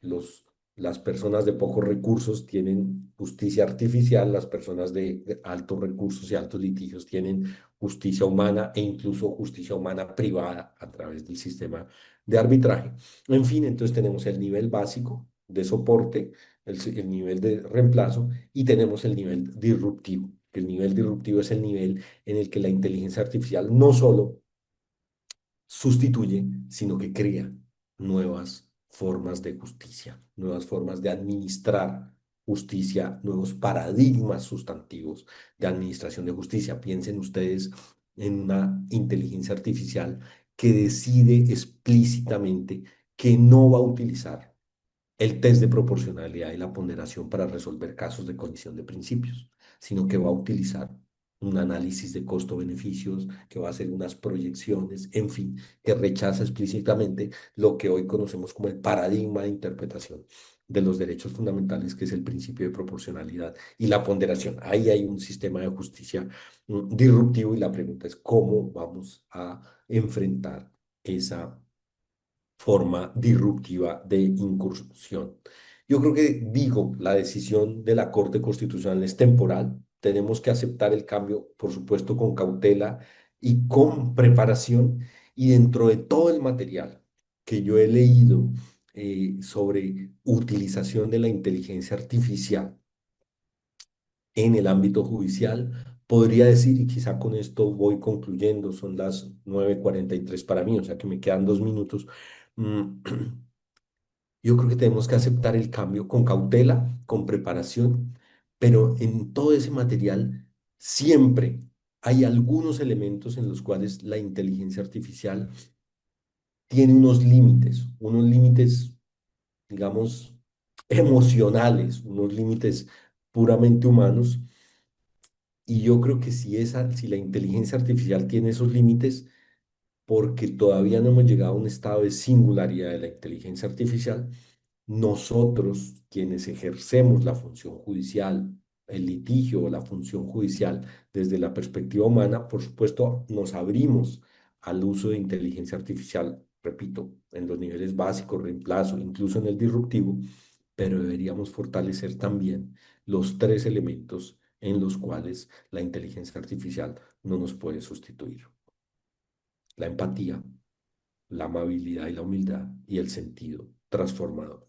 los, las personas de pocos recursos tienen justicia artificial, las personas de altos recursos y altos litigios tienen justicia humana e incluso justicia humana privada a través del sistema de arbitraje. En fin, entonces tenemos el nivel básico de soporte, el nivel de reemplazo y tenemos el nivel disruptivo. El nivel disruptivo es el nivel en el que la inteligencia artificial no solo sustituye, sino que crea nuevas formas de justicia, nuevas formas de administrar justicia, nuevos paradigmas sustantivos de administración de justicia. Piensen ustedes en una inteligencia artificial que decide explícitamente que no va a utilizar el test de proporcionalidad y la ponderación para resolver casos de colisión de principios, sino que va a utilizar un análisis de costo-beneficios, que va a hacer unas proyecciones, en fin, que rechaza explícitamente lo que hoy conocemos como el paradigma de interpretación de los derechos fundamentales, que es el principio de proporcionalidad y la ponderación. Ahí hay un sistema de justicia disruptivo y la pregunta es cómo vamos a enfrentar esa forma disruptiva de incursión. Yo creo que, digo, la decisión de la Corte Constitucional es temporal. Tenemos que aceptar el cambio, por supuesto, con cautela y con preparación. Y dentro de todo el material que yo he leído sobre utilización de la inteligencia artificial en el ámbito judicial, podría decir, y quizá con esto voy concluyendo, son las 9:43 para mí, o sea que me quedan 2 minutos. mm, Yo creo que tenemos que aceptar el cambio con cautela, con preparación, pero en todo ese material siempre hay algunos elementos en los cuales la inteligencia artificial tiene unos límites, digamos, emocionales, unos límites puramente humanos. Y yo creo que si la inteligencia artificial tiene esos límites, porque todavía no hemos llegado a un estado de singularidad de la inteligencia artificial, nosotros, quienes ejercemos la función judicial, el litigio o la función judicial desde la perspectiva humana, por supuesto, nos abrimos al uso de inteligencia artificial, repito, en los niveles básicos, reemplazo, incluso en el disruptivo, pero deberíamos fortalecer también los tres elementos en los cuales la inteligencia artificial no nos puede sustituir: la empatía, la amabilidad y la humildad y el sentido transformador.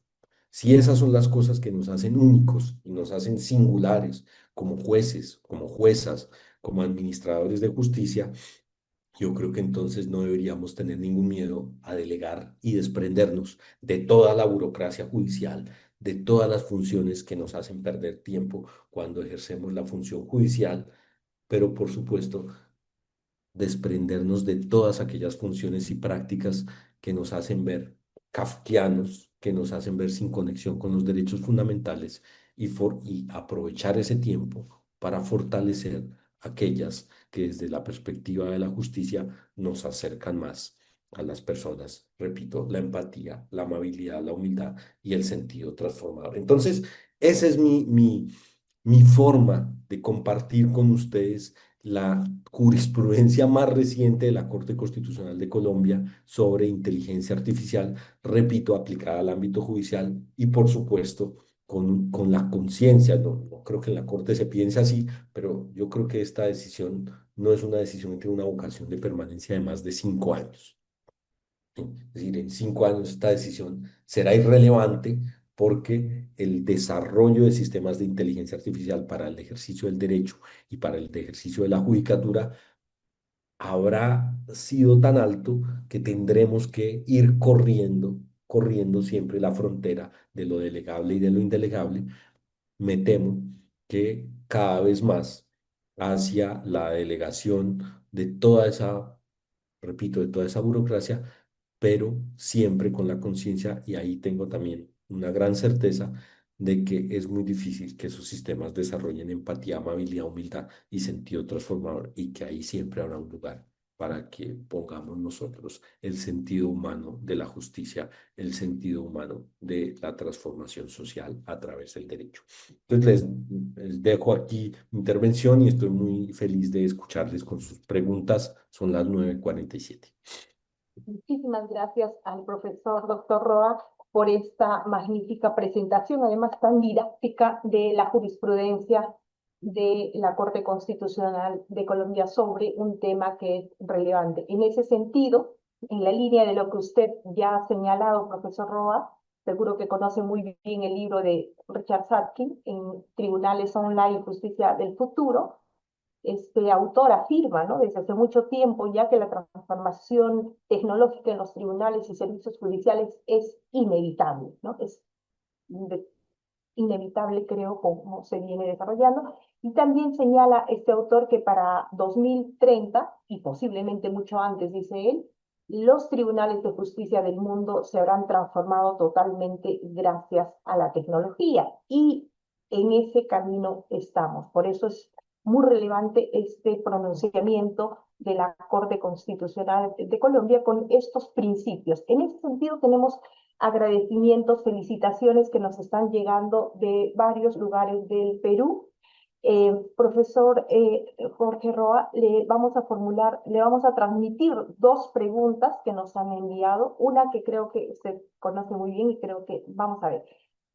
Si esas son las cosas que nos hacen únicos y nos hacen singulares como jueces, como juezas, como administradores de justicia, yo creo que entonces no deberíamos tener ningún miedo a delegar y desprendernos de toda la burocracia judicial, de todas las funciones que nos hacen perder tiempo cuando ejercemos la función judicial, pero por supuesto desprendernos de todas aquellas funciones y prácticas que nos hacen ver kafkianos, que nos hacen ver sin conexión con los derechos fundamentales y aprovechar ese tiempo para fortalecer aquellas que desde la perspectiva de la justicia nos acercan más a las personas. Repito, la empatía, la amabilidad, la humildad y el sentido transformador. Entonces, esa es mi forma de compartir con ustedes la jurisprudencia más reciente de la Corte Constitucional de Colombia sobre inteligencia artificial, repito, aplicada al ámbito judicial y por supuesto con la conciencia. No creo que en la Corte se piense así, pero yo creo que esta decisión no es una decisión que tiene una vocación de permanencia de más de 5 años. ¿Sí? Es decir, en 5 años esta decisión será irrelevante porque el desarrollo de sistemas de inteligencia artificial para el ejercicio del derecho y para el ejercicio de la judicatura habrá sido tan alto que tendremos que ir corriendo siempre la frontera de lo delegable y de lo indelegable. Me temo que cada vez más hacia la delegación de toda esa, repito, de toda esa burocracia, pero siempre con la conciencia, y ahí tengo también una gran certeza de que es muy difícil que esos sistemas desarrollen empatía, amabilidad, humildad y sentido transformador y que ahí siempre habrá un lugar para que pongamos nosotros el sentido humano de la justicia, el sentido humano de la transformación social a través del derecho. Entonces les dejo aquí mi intervención y estoy muy feliz de escucharles con sus preguntas. Son las 9:47. Muchísimas gracias al profesor doctor Roa por esta magnífica presentación, además tan didáctica de la jurisprudencia de la Corte Constitucional de Colombia sobre un tema que es relevante. En ese sentido, en la línea de lo que usted ya ha señalado, profesor Roa, seguro que conoce muy bien el libro de Richard Sadkin, en Tribunales Online y Justicia del Futuro. Este autor afirma, ¿no?, desde hace mucho tiempo ya que la transformación tecnológica en los tribunales y servicios judiciales es inevitable, ¿no? Es inevitable, creo, como se viene desarrollando. Y también señala este autor que para 2030, y posiblemente mucho antes, dice él, los tribunales de justicia del mundo se habrán transformado totalmente gracias a la tecnología. Y en ese camino estamos. Por eso es muy relevante este pronunciamiento de la Corte Constitucional de Colombia con estos principios. En ese sentido, tenemos agradecimientos, felicitaciones que nos están llegando de varios lugares del Perú. Profesor Jorge Roa, le vamos a transmitir dos preguntas que nos han enviado. Una que creo que usted conoce muy bien y creo que vamos a ver.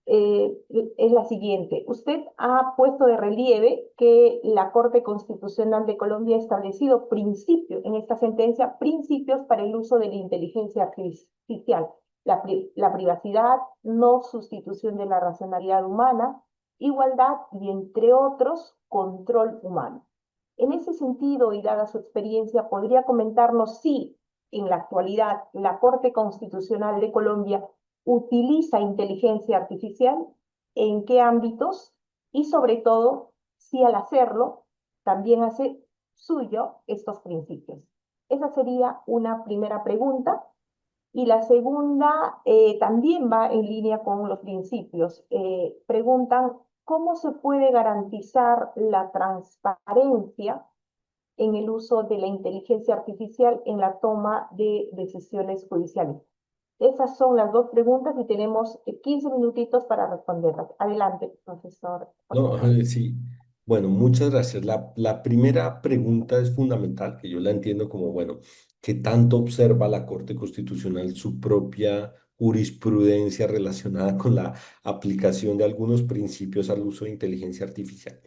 Es la siguiente. Usted ha puesto de relieve que la Corte Constitucional de Colombia ha establecido principios, en esta sentencia, principios para el uso de la inteligencia artificial, la privacidad, no sustitución de la racionalidad humana, igualdad y, entre otros, control humano. En ese sentido, y dada su experiencia, ¿podría comentarnos si en la actualidad la Corte Constitucional de Colombia utiliza inteligencia artificial, en qué ámbitos y sobre todo si al hacerlo también hace suyo estos principios? Esa sería una primera pregunta. Y la segunda también va en línea con los principios. Preguntan, ¿cómo se puede garantizar la transparencia en el uso de la inteligencia artificial en la toma de decisiones judiciales? Esas son las dos preguntas y tenemos 15 minutitos para responderlas. Adelante, profesor. No, sí. Bueno, muchas gracias. La primera pregunta es fundamental, que yo la entiendo como, bueno, ¿qué tanto observa la Corte Constitucional su propia jurisprudencia relacionada con la aplicación de algunos principios al uso de inteligencia artificial?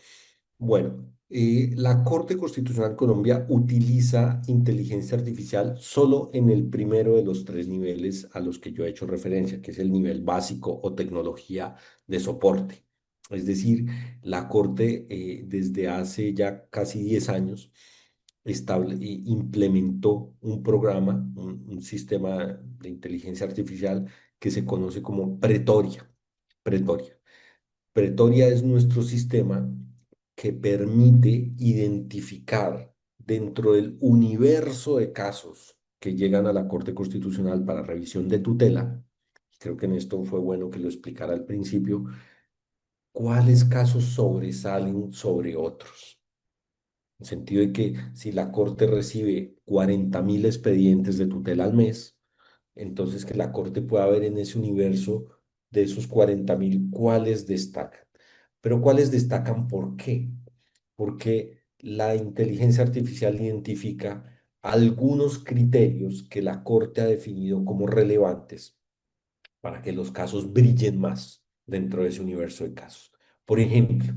Bueno, la Corte Constitucional Colombia utiliza inteligencia artificial solo en el primero de los tres niveles a los que yo he hecho referencia, que es el nivel básico o tecnología de soporte. Es decir, la Corte desde hace ya casi 10 años implementó un programa, un sistema de inteligencia artificial que se conoce como Pretoria. Pretoria. Pretoria es nuestro sistema que permite identificar dentro del universo de casos que llegan a la Corte Constitucional para revisión de tutela. Creo que en esto fue bueno que lo explicara al principio, cuáles casos sobresalen sobre otros. En el sentido de que si la Corte recibe 40.000 expedientes de tutela al mes, entonces que la Corte pueda ver en ese universo de esos 40.000 cuáles destacan. Pero cuáles destacan, ¿por qué? Porque la inteligencia artificial identifica algunos criterios que la Corte ha definido como relevantes para que los casos brillen más dentro de ese universo de casos. Por ejemplo,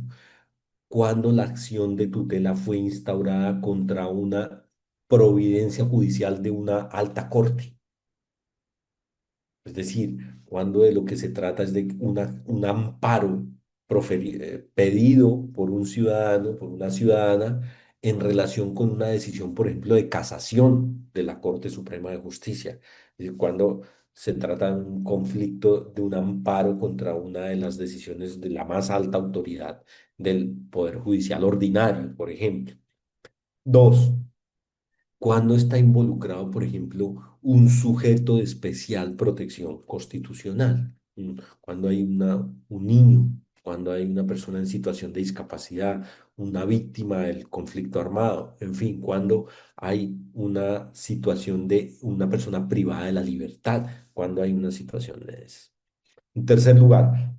cuando la acción de tutela fue instaurada contra una providencia judicial de una alta corte. Es decir, cuando de lo que se trata es de un amparo pedido por un ciudadano, por una ciudadana, en relación con una decisión, por ejemplo, de casación de la Corte Suprema de Justicia. Es decir, cuando se trata de un conflicto de un amparo contra una de las decisiones de la más alta autoridad del Poder Judicial ordinario, por ejemplo. Dos, cuando está involucrado, por ejemplo, un sujeto de especial protección constitucional. cuando hay un niño, cuando hay una persona en situación de discapacidad, una víctima del conflicto armado, en fin, cuando hay una situación de una persona privada de la libertad, cuando hay una situación de esas. En tercer lugar,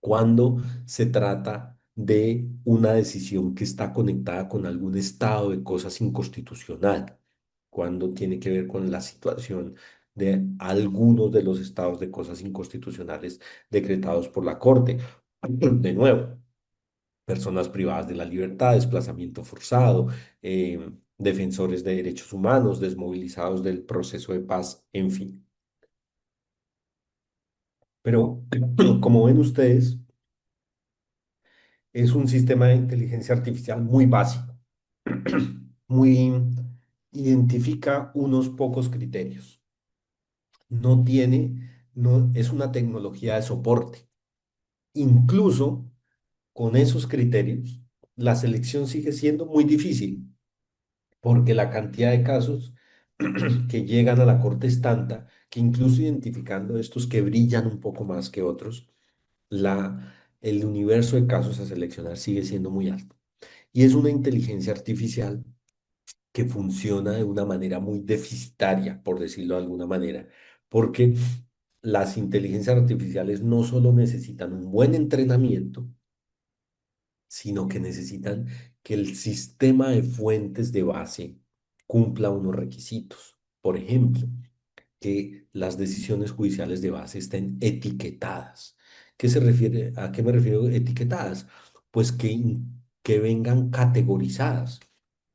cuando se trata de una decisión que está conectada con algún estado de cosas inconstitucional, cuando tiene que ver con la situación de algunos de los estados de cosas inconstitucionales decretados por la Corte. De nuevo, personas privadas de la libertad, desplazamiento forzado, defensores de derechos humanos, desmovilizados del proceso de paz, en fin. Pero como ven ustedes, es un sistema de inteligencia artificial muy básico, muy identifica unos pocos criterios. No tiene, no es una tecnología de soporte. Incluso con esos criterios, la selección sigue siendo muy difícil porque la cantidad de casos que llegan a la corte es tanta que incluso identificando estos que brillan un poco más que otros, el universo de casos a seleccionar sigue siendo muy alto. Y es una inteligencia artificial que funciona de una manera muy deficitaria, por decirlo de alguna manera, porque las inteligencias artificiales no solo necesitan un buen entrenamiento, sino que necesitan que el sistema de fuentes de base cumpla unos requisitos. Por ejemplo, que las decisiones judiciales de base estén etiquetadas. ¿A qué me refiero etiquetadas? Pues que vengan categorizadas.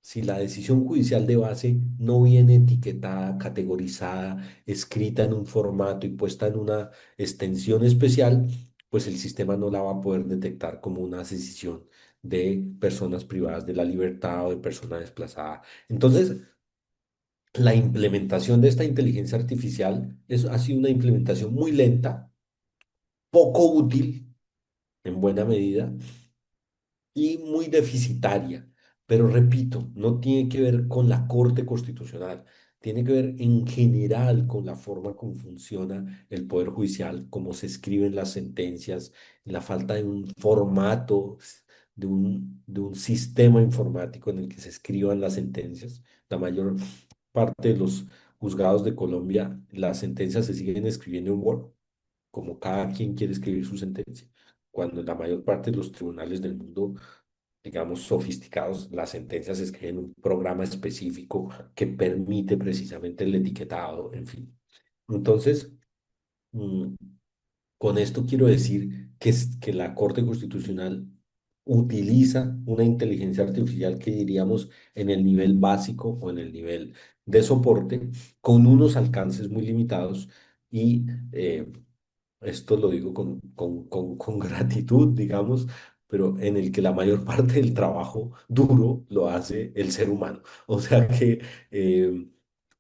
Si la decisión judicial de base no viene etiquetada, categorizada, escrita en un formato y puesta en una extensión especial, pues el sistema no la va a poder detectar como una decisión de personas privadas de la libertad o de persona desplazada. Entonces, la implementación de esta inteligencia artificial ha sido una implementación muy lenta, poco útil en buena medida y muy deficitaria. Pero repito, no tiene que ver con la Corte Constitucional, tiene que ver en general con la forma como funciona el Poder Judicial, cómo se escriben las sentencias, la falta de un formato, de un sistema informático en el que se escriban las sentencias. La mayor parte de los juzgados de Colombia, las sentencias se siguen escribiendo en Word, como cada quien quiere escribir su sentencia, cuando en la mayor parte de los tribunales del mundo, digamos, sofisticados, las sentencias se escriben en un programa específico que permite precisamente el etiquetado, en fin. Entonces, mm, con esto quiero decir que la Corte Constitucional utiliza una inteligencia artificial que diríamos en el nivel básico o en el nivel de soporte, con unos alcances muy limitados y esto lo digo con gratitud, digamos, pero en el que la mayor parte del trabajo duro lo hace el ser humano. O sea que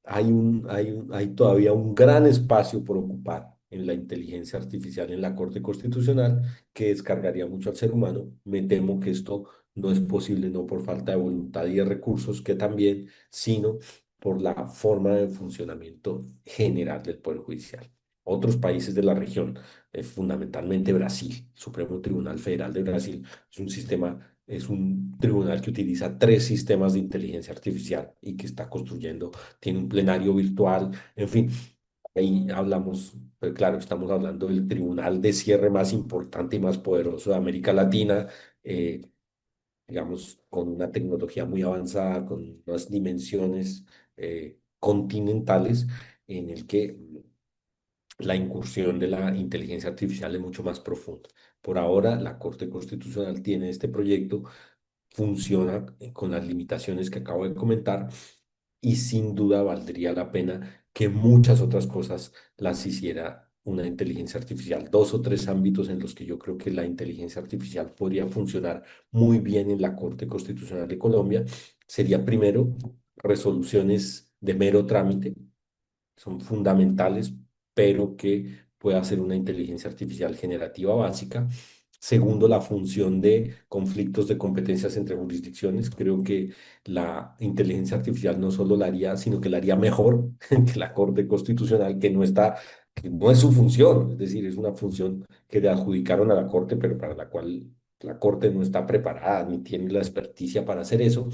hay todavía un gran espacio por ocupar en la inteligencia artificial en la Corte Constitucional que descargaría mucho al ser humano. Me temo que esto no es posible, no por falta de voluntad y de recursos, que también, sino por la forma de funcionamiento general del Poder Judicial. Otros países de la región, fundamentalmente Brasil, Supremo Tribunal Federal de Brasil, es un tribunal que utiliza tres sistemas de inteligencia artificial y que está construyendo, tiene un plenario virtual, en fin, ahí hablamos, pues claro, estamos hablando del tribunal de cierre más importante y más poderoso de América Latina, eh, digamos, con una tecnología muy avanzada, con unas dimensiones continentales en el que la incursión de la inteligencia artificial es mucho más profunda. Por ahora, la Corte Constitucional tiene este proyecto, funciona con las limitaciones que acabo de comentar y sin duda valdría la pena que muchas otras cosas las hiciera una inteligencia artificial. Dos o tres ámbitos en los que yo creo que la inteligencia artificial podría funcionar muy bien en la Corte Constitucional de Colombia sería primero resoluciones de mero trámite, son fundamentales, pero que pueda ser una inteligencia artificial generativa básica. Segundo, la función de conflictos de competencias entre jurisdicciones. Creo que la inteligencia artificial no solo la haría, sino que la haría mejor que la Corte Constitucional, que no está que no es su función, es decir, es una función que le adjudicaron a la Corte, pero para la cual la Corte no está preparada ni tiene la experticia para hacer eso.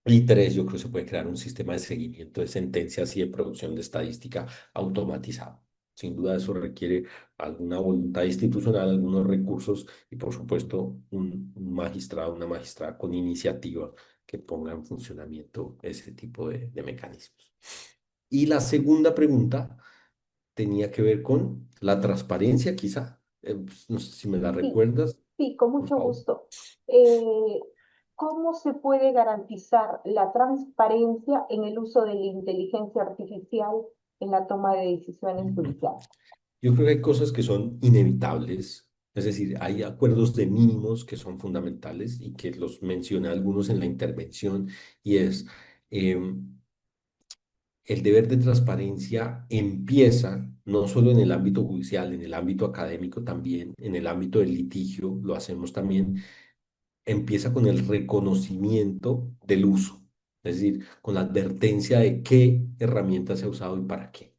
Y tres, yo creo que se puede crear un sistema de seguimiento de sentencias y de producción de estadística automatizado. Sin duda eso requiere alguna voluntad institucional, algunos recursos y por supuesto un magistrado, una magistrada con iniciativa que ponga en funcionamiento ese tipo de mecanismos. Y la segunda pregunta tenía que ver con la transparencia, quizá. Pues, no sé si me la Sí, recuerdas, sí, con por mucho favor. gusto. Eh, ¿Cómo se puede garantizar la transparencia en el uso de la inteligencia artificial en la toma de decisiones judiciales? Yo creo que hay cosas que son inevitables, es decir, hay acuerdos de mínimos que son fundamentales y que los mencioné algunos en la intervención, y es el deber de transparencia empieza no solo en el ámbito judicial, en el ámbito académico también, en el ámbito del litigio, lo hacemos también, empieza con el reconocimiento del uso, es decir, con la advertencia de qué herramienta se ha usado y para qué.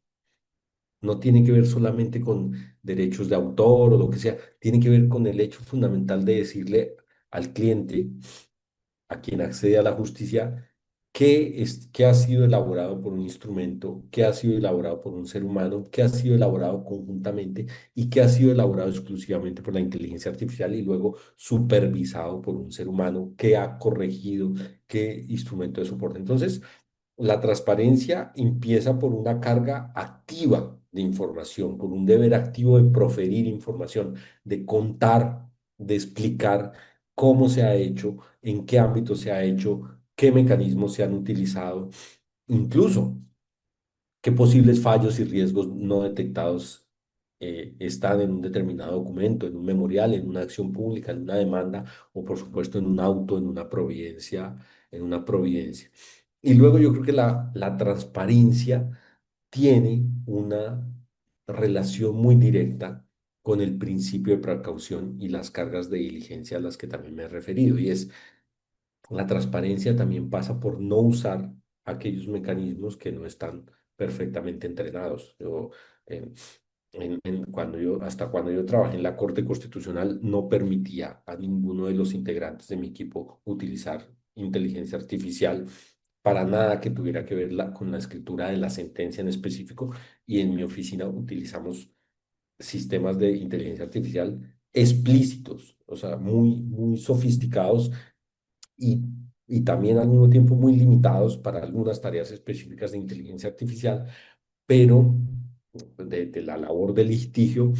No tiene que ver solamente con derechos de autor o lo que sea, tiene que ver con el hecho fundamental de decirle al cliente, a quien accede a la justicia, qué ha sido elaborado por un instrumento, qué ha sido elaborado por un ser humano, qué ha sido elaborado conjuntamente y qué ha sido elaborado exclusivamente por la inteligencia artificial y luego supervisado por un ser humano, qué ha corregido, qué instrumento de soporte. Entonces, la transparencia empieza por una carga activa de información, por un deber activo de proferir información, de contar, de explicar cómo se ha hecho, en qué ámbito se ha hecho, qué mecanismos se han utilizado, incluso qué posibles fallos y riesgos no detectados están en un determinado documento, en un memorial, en una acción pública, en una demanda o por supuesto en un auto, en una providencia, en una providencia. Y luego yo creo que la transparencia tiene una relación muy directa con el principio de precaución y las cargas de diligencia a las que también me he referido. Y es, la transparencia también pasa por no usar aquellos mecanismos que no están perfectamente entrenados. Eh, hasta cuando yo trabajé en la Corte Constitucional, no permitía a ninguno de los integrantes de mi equipo utilizar inteligencia artificial para nada que tuviera que ver con la escritura de la sentencia en específico. Y en mi oficina utilizamos sistemas de inteligencia artificial explícitos, o sea, muy sofisticados y, y también al mismo tiempo muy limitados para algunas tareas específicas de inteligencia artificial, pero de la labor de litigio,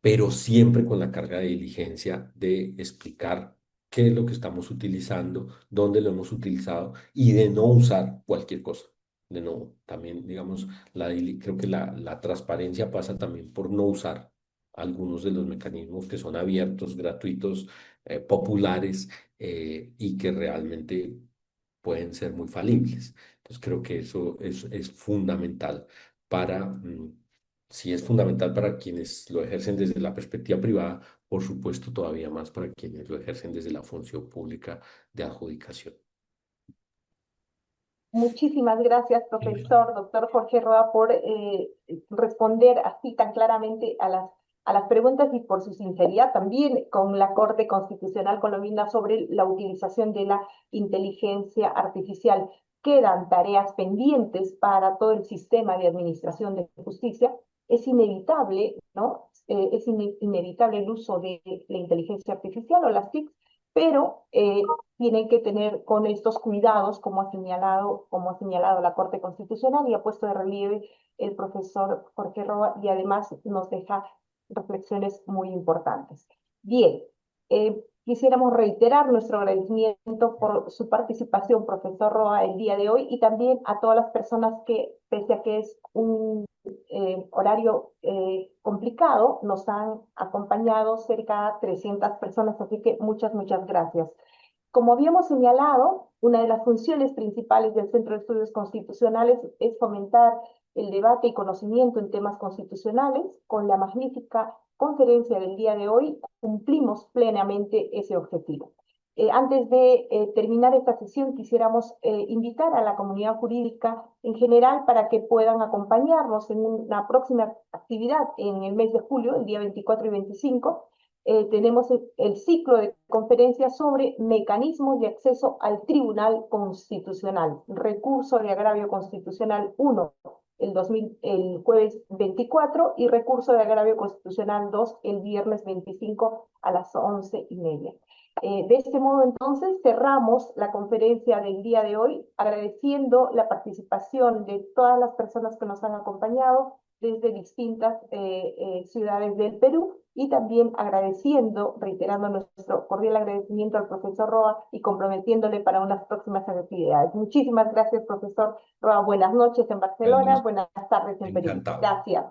pero siempre con la carga de diligencia de explicar qué es lo que estamos utilizando, dónde lo hemos utilizado y de no usar cualquier cosa. De no, también, digamos, creo que la transparencia pasa también por no usar algunos de los mecanismos que son abiertos, gratuitos, populares y que realmente pueden ser muy falibles. Entonces creo que eso es fundamental para, si es fundamental para quienes lo ejercen desde la perspectiva privada, por supuesto todavía más para quienes lo ejercen desde la función pública de adjudicación. Muchísimas gracias, profesor, doctor Jorge Roa, por responder así tan claramente a las preguntas y por su sinceridad también con la Corte Constitucional colombiana sobre la utilización de la inteligencia artificial. Quedan tareas pendientes para todo el sistema de administración de justicia. Es inevitable, ¿no? Inevitable el uso de la inteligencia artificial o las TIC, pero tienen que tener con estos cuidados, como ha señalado la Corte Constitucional y ha puesto de relieve el profesor Jorge Roa, y además nos deja reflexiones muy importantes. Bien, quisiéramos reiterar nuestro agradecimiento por su participación, profesor Roa, el día de hoy, y también a todas las personas que, pese a que es un horario complicado, nos han acompañado cerca de 300 personas, así que muchas gracias. Como habíamos señalado, una de las funciones principales del Centro de Estudios Constitucionales es fomentar el debate y conocimiento en temas constitucionales. Con la magnífica conferencia del día de hoy cumplimos plenamente ese objetivo. Antes de terminar esta sesión, quisiéramos invitar a la comunidad jurídica en general para que puedan acompañarnos en una próxima actividad en el mes de julio, el día 24 y 25. Tenemos el ciclo de conferencias sobre mecanismos de acceso al Tribunal Constitucional, recurso de agravio constitucional 1, el jueves 24, y recurso de agravio constitucional 2, el viernes 25 a las 11:30. De este modo, entonces, cerramos la conferencia del día de hoy, agradeciendo la participación de todas las personas que nos han acompañado desde distintas ciudades del Perú, y también agradeciendo, reiterando nuestro cordial agradecimiento al profesor Roa y comprometiéndole para unas próximas actividades. Muchísimas gracias, profesor Roa. Buenas noches en Barcelona, Bueno, buenas tardes en Perú. encantado. Gracias.